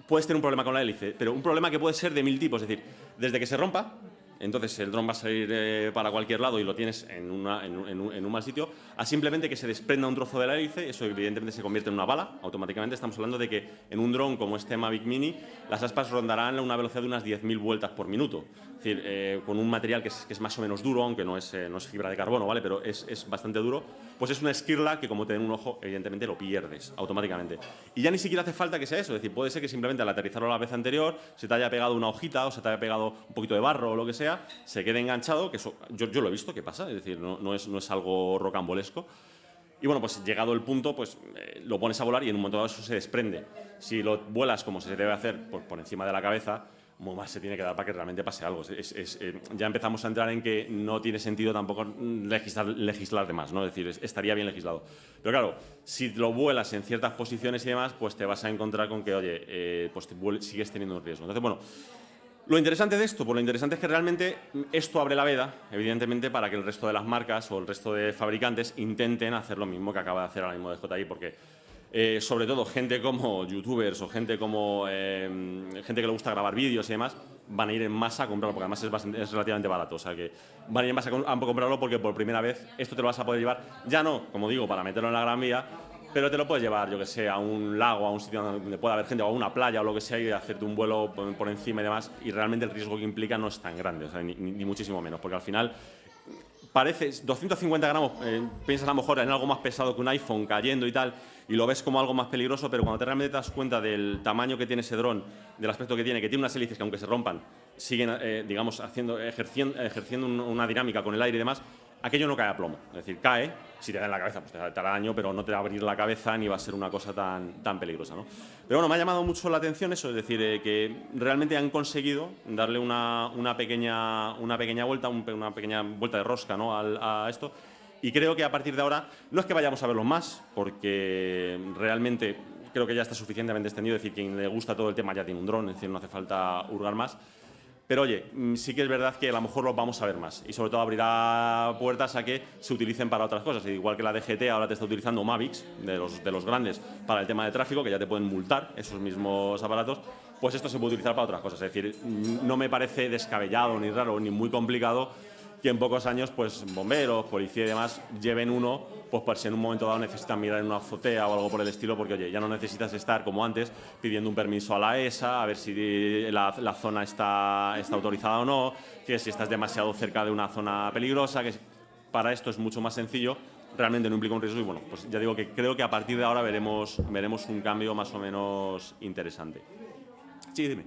puedes tener un problema con la hélice, pero un problema que puede ser de 1000 tipos. Es decir, desde que se rompa, entonces el dron va a salir para cualquier lado y lo tienes en un mal sitio, a simplemente que se desprenda un trozo de la hélice, eso evidentemente se convierte en una bala. Automáticamente estamos hablando de que en un dron como este Mavic Mini, las aspas rondarán a una velocidad de unas 10.000 vueltas por minuto. Es decir, con un material que es más o menos duro, aunque no es fibra de carbono, ¿vale? Pero es bastante duro, pues es una esquirla que como te den un ojo, evidentemente lo pierdes automáticamente. Y ya ni siquiera hace falta que sea eso, es decir, puede ser que simplemente al aterrizarlo la vez anterior se te haya pegado una hojita o se te haya pegado un poquito de barro o lo que sea, se quede enganchado, que eso yo lo he visto que pasa, es decir, no es algo rocambolesco. Y bueno, pues llegado el punto, pues lo pones a volar y en un momento dado eso se desprende. Si lo vuelas como se debe hacer, pues por encima de la cabeza, muy más se tiene que dar para que realmente pase algo. Ya empezamos a entrar en que no tiene sentido tampoco legislar de más, ¿no? Es decir, estaría bien legislado. Pero claro, si lo vuelas en ciertas posiciones y demás, pues te vas a encontrar con que, oye, pues sigues teniendo un riesgo. Entonces, bueno, lo interesante de esto, pues lo interesante es que realmente esto abre la veda, evidentemente, para que el resto de las marcas o el resto de fabricantes intenten hacer lo mismo que acaba de hacer ahora mismo DJI, porque sobre todo gente como youtubers o gente que le gusta grabar vídeos y demás, van a ir en masa a comprarlo, porque además es relativamente barato. O sea que van a ir en masa a comprarlo porque por primera vez esto te lo vas a poder llevar, ya no, como digo, para meterlo en la Gran Vía, pero te lo puedes llevar, yo que sé, a un lago, a un sitio donde pueda haber gente, o a una playa o lo que sea, y hacerte un vuelo por encima y demás, y realmente el riesgo que implica no es tan grande, o sea, ni muchísimo menos, porque al final parece 250 gramos, piensas a lo mejor en algo más pesado que un iPhone cayendo y tal, y lo ves como algo más peligroso, pero cuando realmente te das cuenta del tamaño que tiene ese dron, del aspecto que tiene unas hélices que aunque se rompan, siguen, digamos, ejerciendo una dinámica con el aire y demás, aquello no cae a plomo. Es decir, cae, si te da en la cabeza, pues te hará daño, pero no te va a abrir la cabeza ni va a ser una cosa tan peligrosa, ¿no? Pero bueno, me ha llamado mucho la atención eso, es decir, que realmente han conseguido darle una pequeña vuelta, una pequeña vuelta de rosca, ¿no?, a esto. Y creo que a partir de ahora, no es que vayamos a verlos más, porque realmente creo que ya está suficientemente extendido, es decir, quien le gusta todo el tema ya tiene un dron, es decir, no hace falta hurgar más. Pero oye, sí que es verdad que a lo mejor los vamos a ver más y sobre todo abrirá puertas a que se utilicen para otras cosas. Igual que la DGT ahora te está utilizando Mavics, de los grandes, para el tema de tráfico, que ya te pueden multar esos mismos aparatos, pues esto se puede utilizar para otras cosas. Es decir, no me parece descabellado, ni raro, ni muy complicado que en pocos años, pues bomberos, policía y demás lleven uno, pues por si en un momento dado necesitan mirar en una azotea o algo por el estilo, porque oye, ya no necesitas estar como antes pidiendo un permiso a la ESA, a ver si la zona está autorizada o no, que si estás demasiado cerca de una zona peligrosa, que para esto es mucho más sencillo, realmente no implica un riesgo y bueno, pues ya digo que creo que a partir de ahora veremos un cambio más o menos interesante. Sí, dime.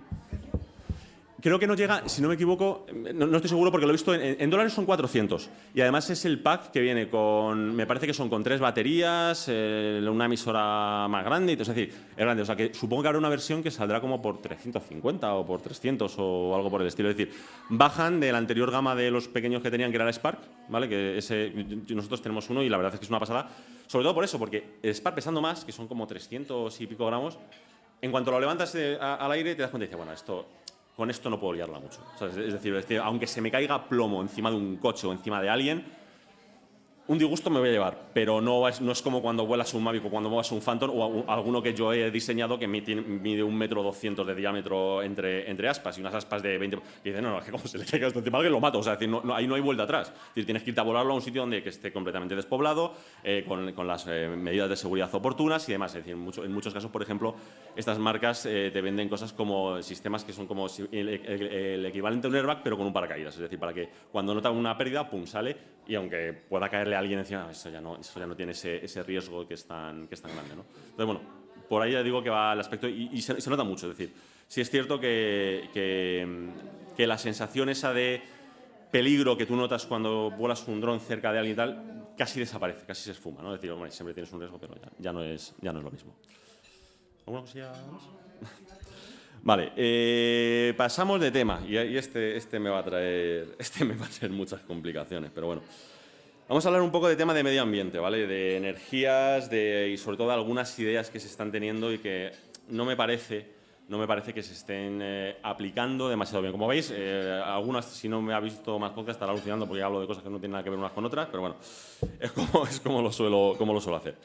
Creo que no llega, si no me equivoco, no estoy seguro porque lo he visto, en dólares son 400. Y además es el pack que viene con, me parece que son con 3 baterías, una emisora más grande, es decir, es grande. O sea que supongo que habrá una versión que saldrá como por 350 o por 300 o algo por el estilo. Es decir, bajan de la anterior gama de los pequeños que tenían, que era el Spark, ¿vale? Que nosotros tenemos uno y la verdad es que es una pasada. Sobre todo por eso, porque el Spark pesando más, que son como 300 y pico gramos, en cuanto lo levantas al aire te das cuenta y dices, bueno, con esto no puedo liarla mucho. O sea, es decir, aunque se me caiga plomo encima de un coche o encima de alguien, un disgusto me voy a llevar, pero no es como cuando vuelas un Mavic o cuando vuelas un Phantom o alguno que yo he diseñado que mide 1,2 metros de diámetro entre aspas y unas aspas de 20. Y dice, no, es que como se le caiga esto encima alguien lo mato. O sea, es decir, ahí no hay vuelta atrás. Es decir, tienes que irte a volarlo a un sitio donde que esté completamente despoblado, con las medidas de seguridad oportunas y demás. Es decir, en muchos casos, por ejemplo, estas marcas te venden cosas como sistemas que son como el equivalente a un airbag, pero con un paracaídas. Es decir, para que cuando nota una pérdida, pum, sale. Y aunque pueda caerle a alguien encima, eso ya no tiene ese riesgo que es tan grande, ¿no? Entonces, bueno, por ahí ya digo que va el aspecto y se nota mucho. Es decir, sí es cierto que la sensación esa de peligro que tú notas cuando vuelas un dron cerca de alguien y tal, casi desaparece, casi se esfuma, ¿no? Es decir, bueno, siempre tienes un riesgo, pero ya no es lo mismo. ¿Alguna cosilla más? Vale, pasamos de tema y este me va a traer muchas complicaciones, pero bueno. Vamos a hablar un poco de tema de medio ambiente, ¿vale? De energías y sobre todo de algunas ideas que se están teniendo y que no me parece que se estén aplicando demasiado bien. Como veis, algunas, si no me ha visto más podcast, estará alucinando porque hablo de cosas que no tienen nada que ver unas con otras, pero bueno, es como lo suelo hacer.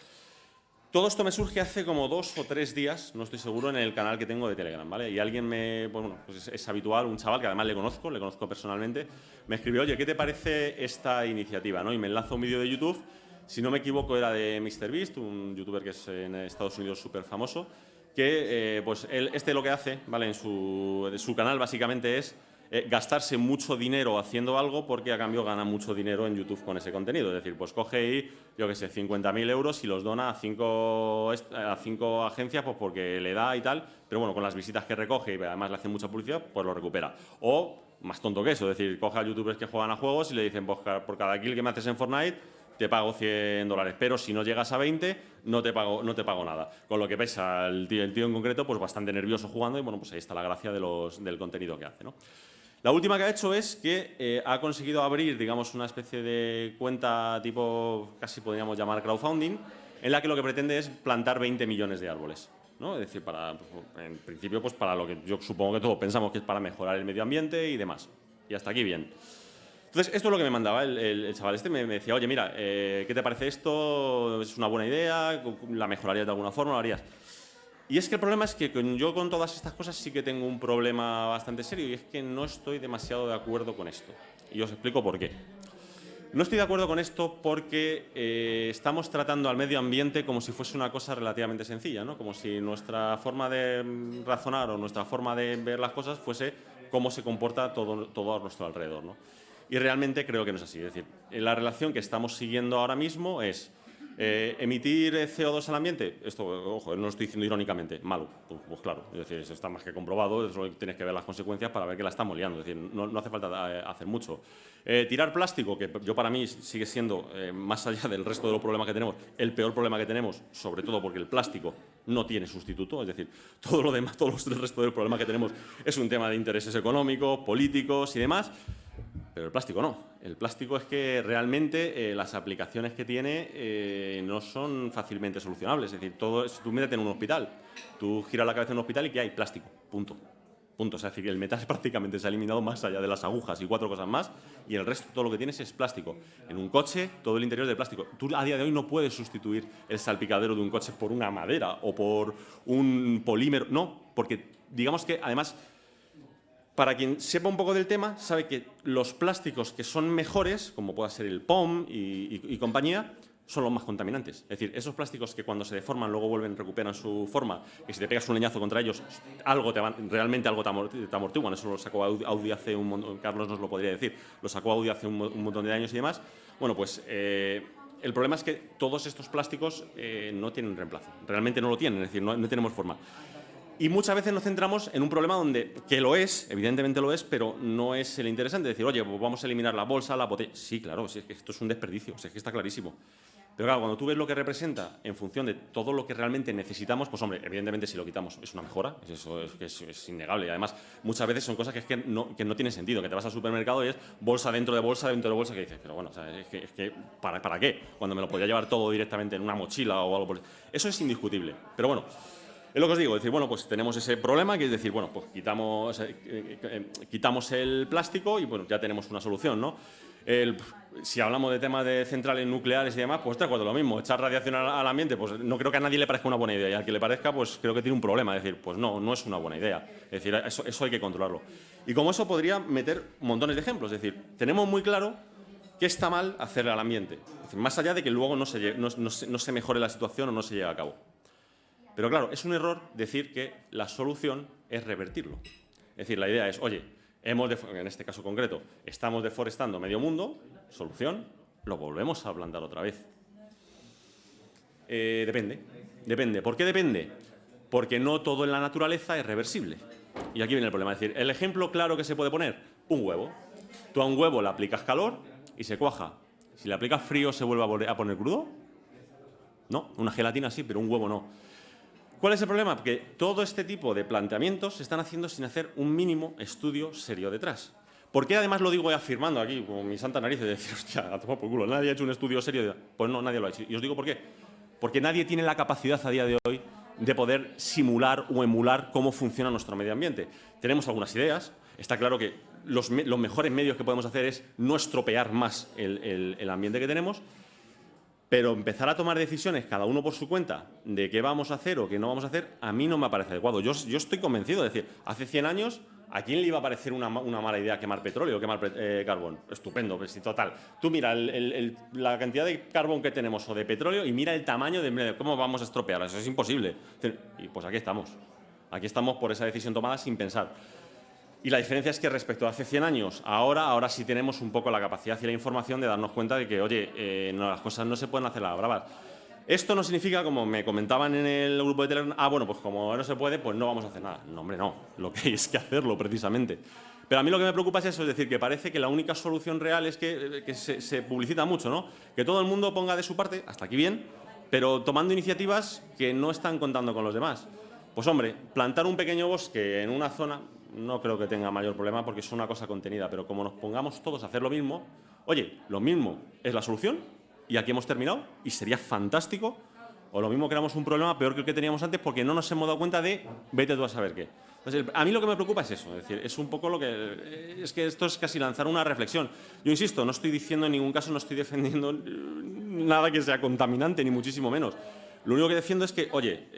Todo esto me surge hace como 2 o 3 días, no estoy seguro, en el canal que tengo de Telegram, ¿vale? Y alguien pues es habitual, un chaval que además le conozco personalmente, me escribió, oye, ¿qué te parece esta iniciativa? ¿No? Y me enlaza un vídeo de YouTube, si no me equivoco era de MrBeast, un youtuber que es en Estados Unidos súper famoso, que pues él, lo que hace, ¿vale? De su canal básicamente es gastarse mucho dinero haciendo algo porque a cambio gana mucho dinero en YouTube con ese contenido. Es decir, pues coge y, yo qué sé, 50.000 euros y los dona a 5 agencias pues porque le da y tal, pero bueno, con las visitas que recoge y además le hace mucha publicidad, pues lo recupera. O, más tonto que eso, es decir, coge a youtubers que juegan a juegos y le dicen, pues por cada kill que me haces en Fortnite, te pago $100, pero si no llegas a 20, no te pago nada. Con lo que pesa el tío en concreto, pues bastante nervioso jugando y bueno, pues ahí está la gracia del contenido que hace, ¿no? La última que ha hecho es que ha conseguido abrir, digamos, una especie de cuenta tipo, casi podríamos llamar crowdfunding, en la que lo que pretende es plantar 20 millones de árboles, ¿no? Es decir, en principio, pues para lo que yo supongo que todos pensamos que es para mejorar el medio ambiente y demás. Y hasta aquí bien. Entonces, esto es lo que me mandaba el chaval este, me decía, oye, mira, ¿qué te parece esto? ¿Es una buena idea? ¿La mejorarías de alguna forma? ¿Lo harías? Y es que el problema es que yo con todas estas cosas sí que tengo un problema bastante serio y es que no estoy demasiado de acuerdo con esto. Y os explico por qué. No estoy de acuerdo con esto porque estamos tratando al medio ambiente como si fuese una cosa relativamente sencilla, ¿no? Como si nuestra forma de razonar o nuestra forma de ver las cosas fuese cómo se comporta todo a nuestro alrededor, ¿no? Y realmente creo que no es así. Es decir, la relación que estamos siguiendo ahora mismo es emitir CO2 al ambiente. Esto, ojo, no lo estoy diciendo irónicamente, malo. Pues claro, es decir, eso está más que comprobado, eso tienes que ver las consecuencias para ver que la estamos liando. Es decir, no hace falta hacer mucho. Tirar plástico, que yo para mí sigue siendo, más allá del resto de los problemas que tenemos, el peor problema que tenemos, sobre todo porque el plástico no tiene sustituto, es decir, todo lo demás, todo el resto del problema que tenemos es un tema de intereses económicos, políticos y demás. Pero el plástico no. El plástico es que realmente las aplicaciones que tiene no son fácilmente solucionables. Es decir, si tú métete en un hospital, tú giras la cabeza en un hospital y ¿qué hay? Plástico. Punto. O sea, es decir, el metal prácticamente se ha eliminado más allá de las agujas y 4 cosas más y el resto todo lo que tienes es plástico. En un coche, todo el interior es de plástico. Tú a día de hoy no puedes sustituir el salpicadero de un coche por una madera o por un polímero. No, porque digamos que además... Para quien sepa un poco del tema, sabe que los plásticos que son mejores, como pueda ser el POM y compañía, son los más contaminantes. Es decir, esos plásticos que cuando se deforman luego recuperan su forma, que si te pegas un leñazo contra ellos, realmente algo te amortiguan. Eso lo sacó Audi hace un montón, Carlos nos lo podría decir, lo sacó Audi hace un montón de años y demás. Bueno, pues el problema es que todos estos plásticos no tienen reemplazo. Realmente no lo tienen, es decir, no tenemos forma. Y muchas veces nos centramos en un problema que lo es, evidentemente lo es, pero no es el interesante. Decir, oye, pues vamos a eliminar la bolsa, la botella. Sí, claro, si es que esto es un desperdicio, si es que está clarísimo. Pero claro, cuando tú ves lo que representa en función de todo lo que realmente necesitamos, pues hombre, evidentemente si lo quitamos es una mejora, eso es innegable. Y además, muchas veces son cosas que no tienen sentido, que te vas al supermercado y es bolsa dentro de bolsa, que dices, pero bueno, o sea, es que ¿para qué? Cuando me lo podría llevar todo directamente en una mochila o algo por eso es indiscutible. Pero bueno, es lo que os digo, es decir, bueno, pues tenemos ese problema, que es decir, bueno, pues quitamos el plástico y bueno, ya tenemos una solución, ¿no? Si hablamos de temas de centrales nucleares y demás, pues te acuerdo lo mismo, echar radiación al ambiente, pues no creo que a nadie le parezca una buena idea, y al que le parezca, pues creo que tiene un problema, es decir, pues no es una buena idea, es decir, eso hay que controlarlo. Y como eso podría meter montones de ejemplos, es decir, tenemos muy claro que está mal hacerle al ambiente, es decir, más allá de que luego no se mejore la situación o no se lleve a cabo. Pero claro, es un error decir que la solución es revertirlo. Es decir, la idea es, oye, en este caso concreto, estamos deforestando medio mundo, solución, lo volvemos a plantar otra vez. Depende. ¿Por qué depende? Porque no todo en la naturaleza es reversible. Y aquí viene el problema. Es decir, el ejemplo claro que se puede poner, un huevo. Tú a un huevo le aplicas calor y se cuaja. Si le aplicas frío, ¿se vuelve a poner crudo? No, una gelatina sí, pero un huevo no. ¿Cuál es el problema? Porque todo este tipo de planteamientos se están haciendo sin hacer un mínimo estudio serio detrás. ¿Por qué además lo digo afirmando aquí, con mi santa nariz, de decir, hostia, a tomar por culo, nadie ha hecho un estudio serio? Pues no, nadie lo ha hecho. Y os digo por qué. Porque nadie tiene la capacidad a día de hoy de poder simular o emular cómo funciona nuestro medio ambiente. Tenemos algunas ideas. Está claro que los mejores medios que podemos hacer es no estropear más el ambiente que tenemos. Pero empezar a tomar decisiones, cada uno por su cuenta, de qué vamos a hacer o qué no vamos a hacer, a mí no me parece adecuado. Yo estoy convencido, de decir, hace 100 años, ¿a quién le iba a parecer una mala idea quemar petróleo, quemar carbón? Estupendo, pues sí, total. Tú mira la cantidad de carbón que tenemos o de petróleo y mira el tamaño de cómo vamos a estropear. Eso es imposible. Y pues aquí estamos. Aquí estamos por esa decisión tomada sin pensar. Y la diferencia es que respecto a hace 100 años, ahora sí tenemos un poco la capacidad y la información de darnos cuenta de que, oye, las cosas no se pueden hacer a la bravas. Esto no significa, como me comentaban en el grupo de Telegram, bueno, pues como no se puede, pues no vamos a hacer nada. No, hombre, no. Lo que hay es que hacerlo, precisamente. Pero a mí lo que me preocupa es eso, es decir, que parece que la única solución real es que se publicita mucho, ¿no? Que todo el mundo ponga de su parte, hasta aquí bien, pero tomando iniciativas que no están contando con los demás. Pues hombre, plantar un pequeño bosque en una zona no creo que tenga mayor problema porque es una cosa contenida, pero como nos pongamos todos a hacer lo mismo, oye, lo mismo es la solución y aquí hemos terminado y sería fantástico, o lo mismo creamos un problema peor que el que teníamos antes porque no nos hemos dado cuenta de vete tú a saber qué. Entonces, a mí lo que me preocupa es eso, es decir, es un poco es que esto es casi lanzar una reflexión. Yo insisto, no estoy diciendo en ningún caso, no estoy defendiendo nada que sea contaminante, ni muchísimo menos. Lo único que defiendo es que, oye,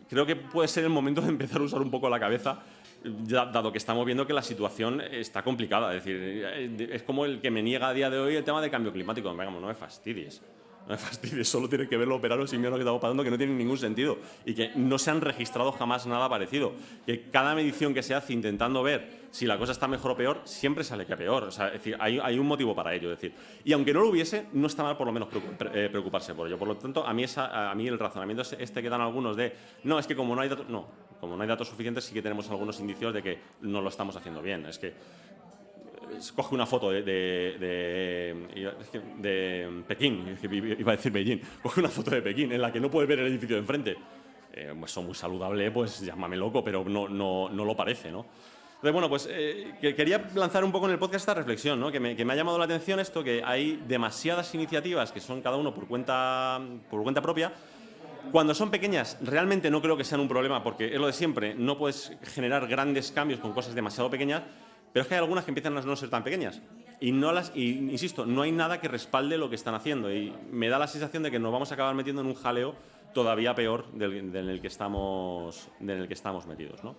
creo que puede ser el momento de empezar a usar un poco la cabeza, dado que estamos viendo que la situación está complicada. Es decir, es como el que me niega a día de hoy el tema del cambio climático. Venga, no me fastidies. No me fastidies, solo tiene que verlo operar los inviernos que estamos pasando, que no tienen ningún sentido y que no se han registrado jamás nada parecido. Que cada medición que se hace intentando ver si la cosa está mejor o peor, siempre sale que peor. O sea, es decir, hay un motivo para ello. Es decir, y aunque no lo hubiese, no está mal por lo menos preocuparse por ello. Por lo tanto, a mí el razonamiento que dan algunos de no, es que como no hay datos, como no hay datos suficientes, sí que tenemos algunos indicios de que no lo estamos haciendo bien. Es que coge una foto de Pekín, iba a decir Beijing, coge una foto de Pekín en la que no puedes ver el edificio de enfrente. Eso muy saludable, pues llámame loco, pero no lo parece, ¿no? Entonces, bueno, pues quería lanzar un poco en el podcast esta reflexión, ¿no? Que me ha llamado la atención esto, que hay demasiadas iniciativas que son cada uno por cuenta propia. Cuando son pequeñas, realmente no creo que sean un problema, porque es lo de siempre, no puedes generar grandes cambios con cosas demasiado pequeñas, pero es que hay algunas que empiezan a no ser tan pequeñas. Y insisto, no hay nada que respalde lo que están haciendo. Y me da la sensación de que nos vamos a acabar metiendo en un jaleo todavía peor del que estamos metidos, ¿no?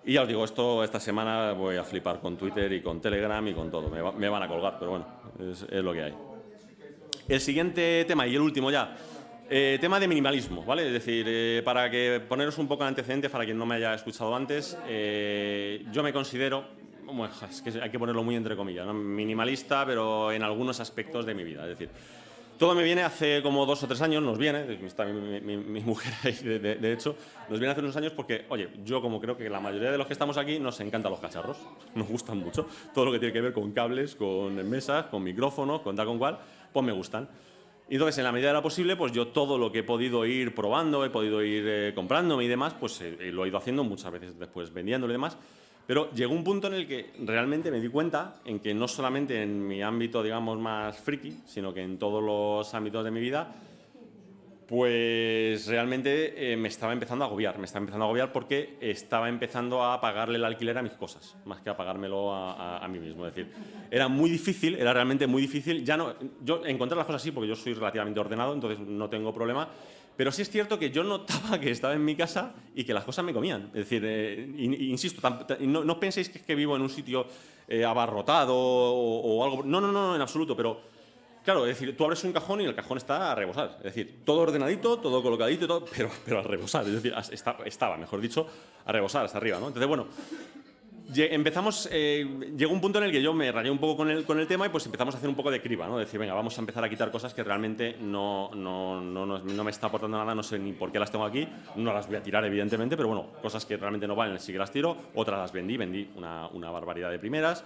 Y ya os digo, esta semana voy a flipar con Twitter y con Telegram y con todo. Me van a colgar, pero bueno, es lo que hay. El siguiente tema, y el último ya, tema de minimalismo, ¿vale? Es decir, para que poneros un poco en antecedentes, para quien no me haya escuchado antes, yo me considero, bueno, es que hay que ponerlo muy entre comillas, ¿no? Minimalista, pero en algunos aspectos de mi vida. Es decir, Todo me viene hace como 2 o 3 años, nos viene, está mi mujer ahí, de hecho, nos viene hace unos años porque, oye, yo como creo que la mayoría de los que estamos aquí nos encantan los cacharros, nos gustan mucho, todo lo que tiene que ver con cables, con mesas, con micrófonos, con tal con cual, pues me gustan. Y entonces, en la medida de lo posible, pues yo todo lo que he podido ir probando, he podido ir comprándome y demás, pues lo he ido haciendo muchas veces después vendiéndolo y demás. Pero llegó un punto en el que realmente me di cuenta en que no solamente en mi ámbito, digamos, más friki, sino que en todos los ámbitos de mi vida, pues realmente me estaba empezando a agobiar. Me estaba empezando a agobiar porque estaba empezando a pagarle el alquiler a mis cosas, más que a pagármelo a mí mismo. Es decir, era muy difícil, era realmente muy difícil. Ya no, yo encontrar las cosas sí, porque yo soy relativamente ordenado, entonces no tengo problema. Pero sí es cierto que yo notaba que estaba en mi casa y que las cosas me comían. Es decir, insisto, no penséis que vivo en un sitio abarrotado o algo. No, en absoluto, pero claro, es decir, tú abres un cajón y el cajón está a rebosar. Es decir, todo ordenadito, todo colocadito, todo, pero a rebosar. Es decir, estaba, mejor dicho, a rebosar hasta arriba, ¿no? Entonces, bueno, llegó un punto en el que yo me rayé un poco con el tema y pues empezamos a hacer un poco de criba, ¿no? Decir, venga, vamos a empezar a quitar cosas que realmente no me está aportando nada, no sé ni por qué las tengo aquí, no las voy a tirar evidentemente, pero bueno, cosas que realmente no valen sí que las tiro, otras las vendí una barbaridad de primeras,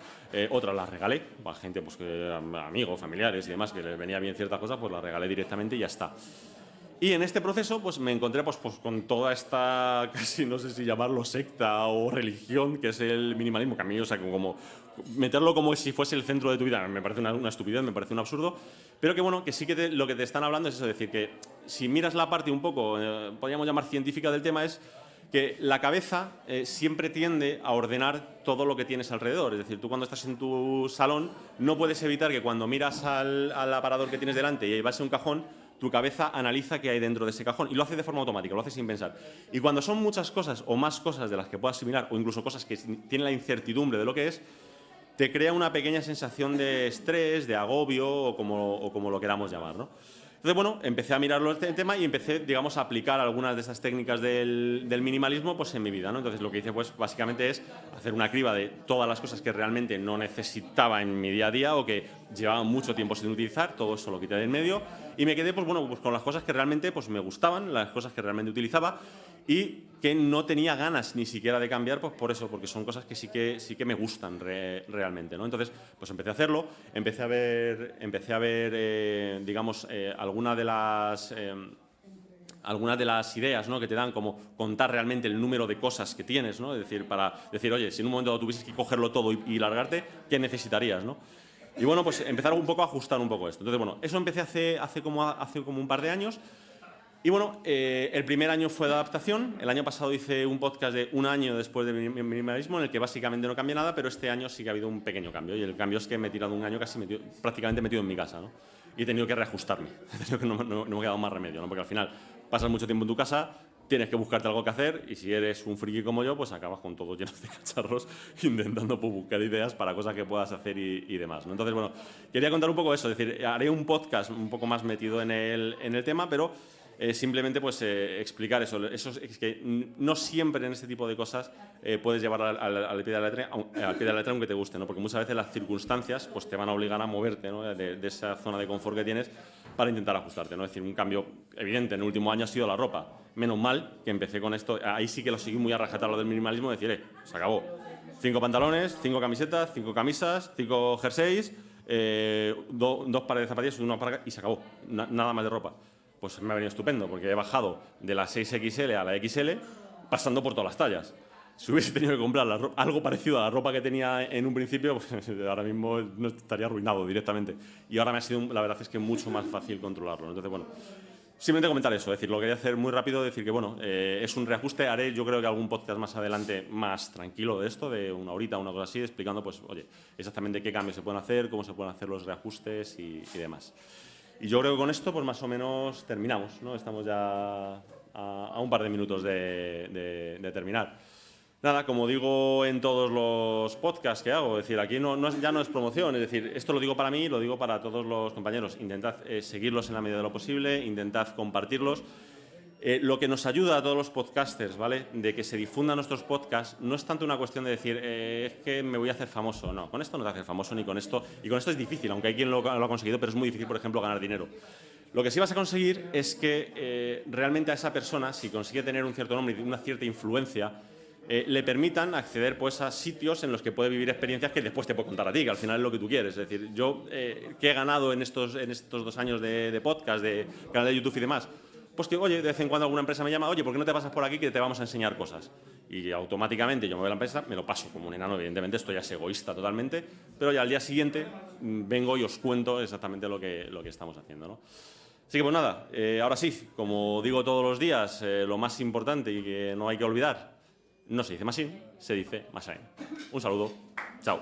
otras las regalé a gente, pues amigos, familiares y demás, que les venía bien ciertas cosas, pues las regalé directamente y ya está. Y en este proceso pues me encontré pues con toda esta, casi no sé si llamarlo secta o religión, que es el minimalismo, que a mí, o sea, como meterlo como si fuese el centro de tu vida, me parece una estupidez, me parece un absurdo, pero que bueno, que sí que lo que te están hablando es eso, es decir, que si miras la parte un poco, podríamos llamar científica del tema, es que la cabeza siempre tiende a ordenar todo lo que tienes alrededor. Es decir, tú cuando estás en tu salón no puedes evitar que cuando miras al aparador que tienes delante y vas a un cajón, tu cabeza analiza qué hay dentro de ese cajón y lo hace de forma automática, lo hace sin pensar. Y cuando son muchas cosas o más cosas de las que puedas asimilar o incluso cosas que tienen la incertidumbre de lo que es, te crea una pequeña sensación de estrés, de agobio o como lo queramos llamar, ¿no? Entonces, bueno, empecé a mirarlo este tema y empecé, digamos, a aplicar algunas de estas técnicas del minimalismo pues, en mi vida, ¿no? Entonces, lo que hice, pues, básicamente es hacer una criba de todas las cosas que realmente no necesitaba en mi día a día o que llevaban mucho tiempo sin utilizar, todo eso lo quité del medio y me quedé, pues, bueno, pues, con las cosas que realmente pues, me gustaban, las cosas que realmente utilizaba y que no tenía ganas ni siquiera de cambiar, pues por eso, porque son cosas que sí que me gustan realmente, ¿no? Entonces, pues empecé a hacerlo, empecé a ver digamos, algunas de las ideas, ¿no?, que te dan, como contar realmente el número de cosas que tienes, ¿no? Es decir, para decir, oye, si en un momento dado tuvieses que cogerlo todo y largarte, ¿qué necesitarías, ¿no? Y bueno, pues empezar un poco a ajustar un poco esto. Entonces, bueno, eso empecé hace como un par de años. Y bueno, el primer año fue de adaptación. El año pasado hice un podcast de un año después de minimalismo, en el que básicamente no cambié nada, pero este año sí que ha habido un pequeño cambio. Y el cambio es que me he tirado un año prácticamente metido en mi casa, ¿no? Y he tenido que reajustarme. He tenido que no me ha quedado más remedio, ¿no? Porque al final pasas mucho tiempo en tu casa, tienes que buscarte algo que hacer y si eres un friki como yo, pues acabas con todo lleno de cacharros intentando pues, buscar ideas para cosas que puedas hacer y demás, ¿no? Entonces, bueno, quería contar un poco eso. Es decir, haré un podcast un poco más metido en el tema, pero simplemente pues explicar eso. Es que no siempre en este tipo de cosas puedes llevar al pie de la letra aunque te guste, ¿no? Porque muchas veces las circunstancias pues, te van a obligar a moverte, ¿no?, de esa zona de confort que tienes para intentar ajustarte, ¿no? Es decir, un cambio evidente en el último año ha sido la ropa. Menos mal que empecé con esto, ahí sí que lo seguí muy a rajatabla lo del minimalismo, decir, se acabó. 5 pantalones, 5 camisetas, 5 camisas, 5 jerseys, 2 pares de zapatillas, y se acabó. Nada más de ropa. Pues me ha venido estupendo, porque he bajado de la 6XL a la XL pasando por todas las tallas. Si hubiese tenido que comprar algo parecido a la ropa que tenía en un principio, pues ahora mismo no estaría arruinado directamente. Y ahora me ha sido, la verdad es que mucho más fácil controlarlo. Entonces, bueno, simplemente comentar eso. Es decir, lo quería hacer muy rápido, decir que, bueno, es un reajuste. Haré, yo creo que algún podcast más adelante más tranquilo de esto, de una horita, una cosa así, explicando, pues, oye, exactamente qué cambios se pueden hacer, cómo se pueden hacer los reajustes y demás. Y yo creo que con esto, pues más o menos terminamos, ¿no? Estamos ya a un par de minutos de terminar. Nada, como digo en todos los podcasts que hago, es decir, aquí ya no es promoción, es decir, esto lo digo para mí, lo digo para todos los compañeros. Intentad seguirlos en la medida de lo posible, intentad compartirlos. Lo que nos ayuda a todos los podcasters, ¿vale? De que se difundan nuestros podcasts, no es tanto una cuestión de decir, es que me voy a hacer famoso. No, con esto no te haces famoso ni con esto. Y con esto es difícil, aunque hay quien lo ha conseguido, pero es muy difícil, por ejemplo, ganar dinero. Lo que sí vas a conseguir es que realmente a esa persona, si consigue tener un cierto nombre y una cierta influencia, le permitan acceder pues, a sitios en los que puede vivir experiencias que después te puede contar a ti, que al final es lo que tú quieres. Es decir, yo, ¿qué he ganado en estos 2 años de podcast, de canal de YouTube y demás? Pues que, oye, de vez en cuando alguna empresa me llama, oye, ¿por qué no te pasas por aquí que te vamos a enseñar cosas? Y automáticamente yo me voy a la empresa, me lo paso como un enano, evidentemente esto ya es egoísta totalmente, pero ya al día siguiente vengo y os cuento exactamente lo que estamos haciendo, ¿no? Así que pues nada, ahora sí, como digo todos los días, lo más importante y que no hay que olvidar, no se dice Machine, se dice Machine. Un saludo, chao.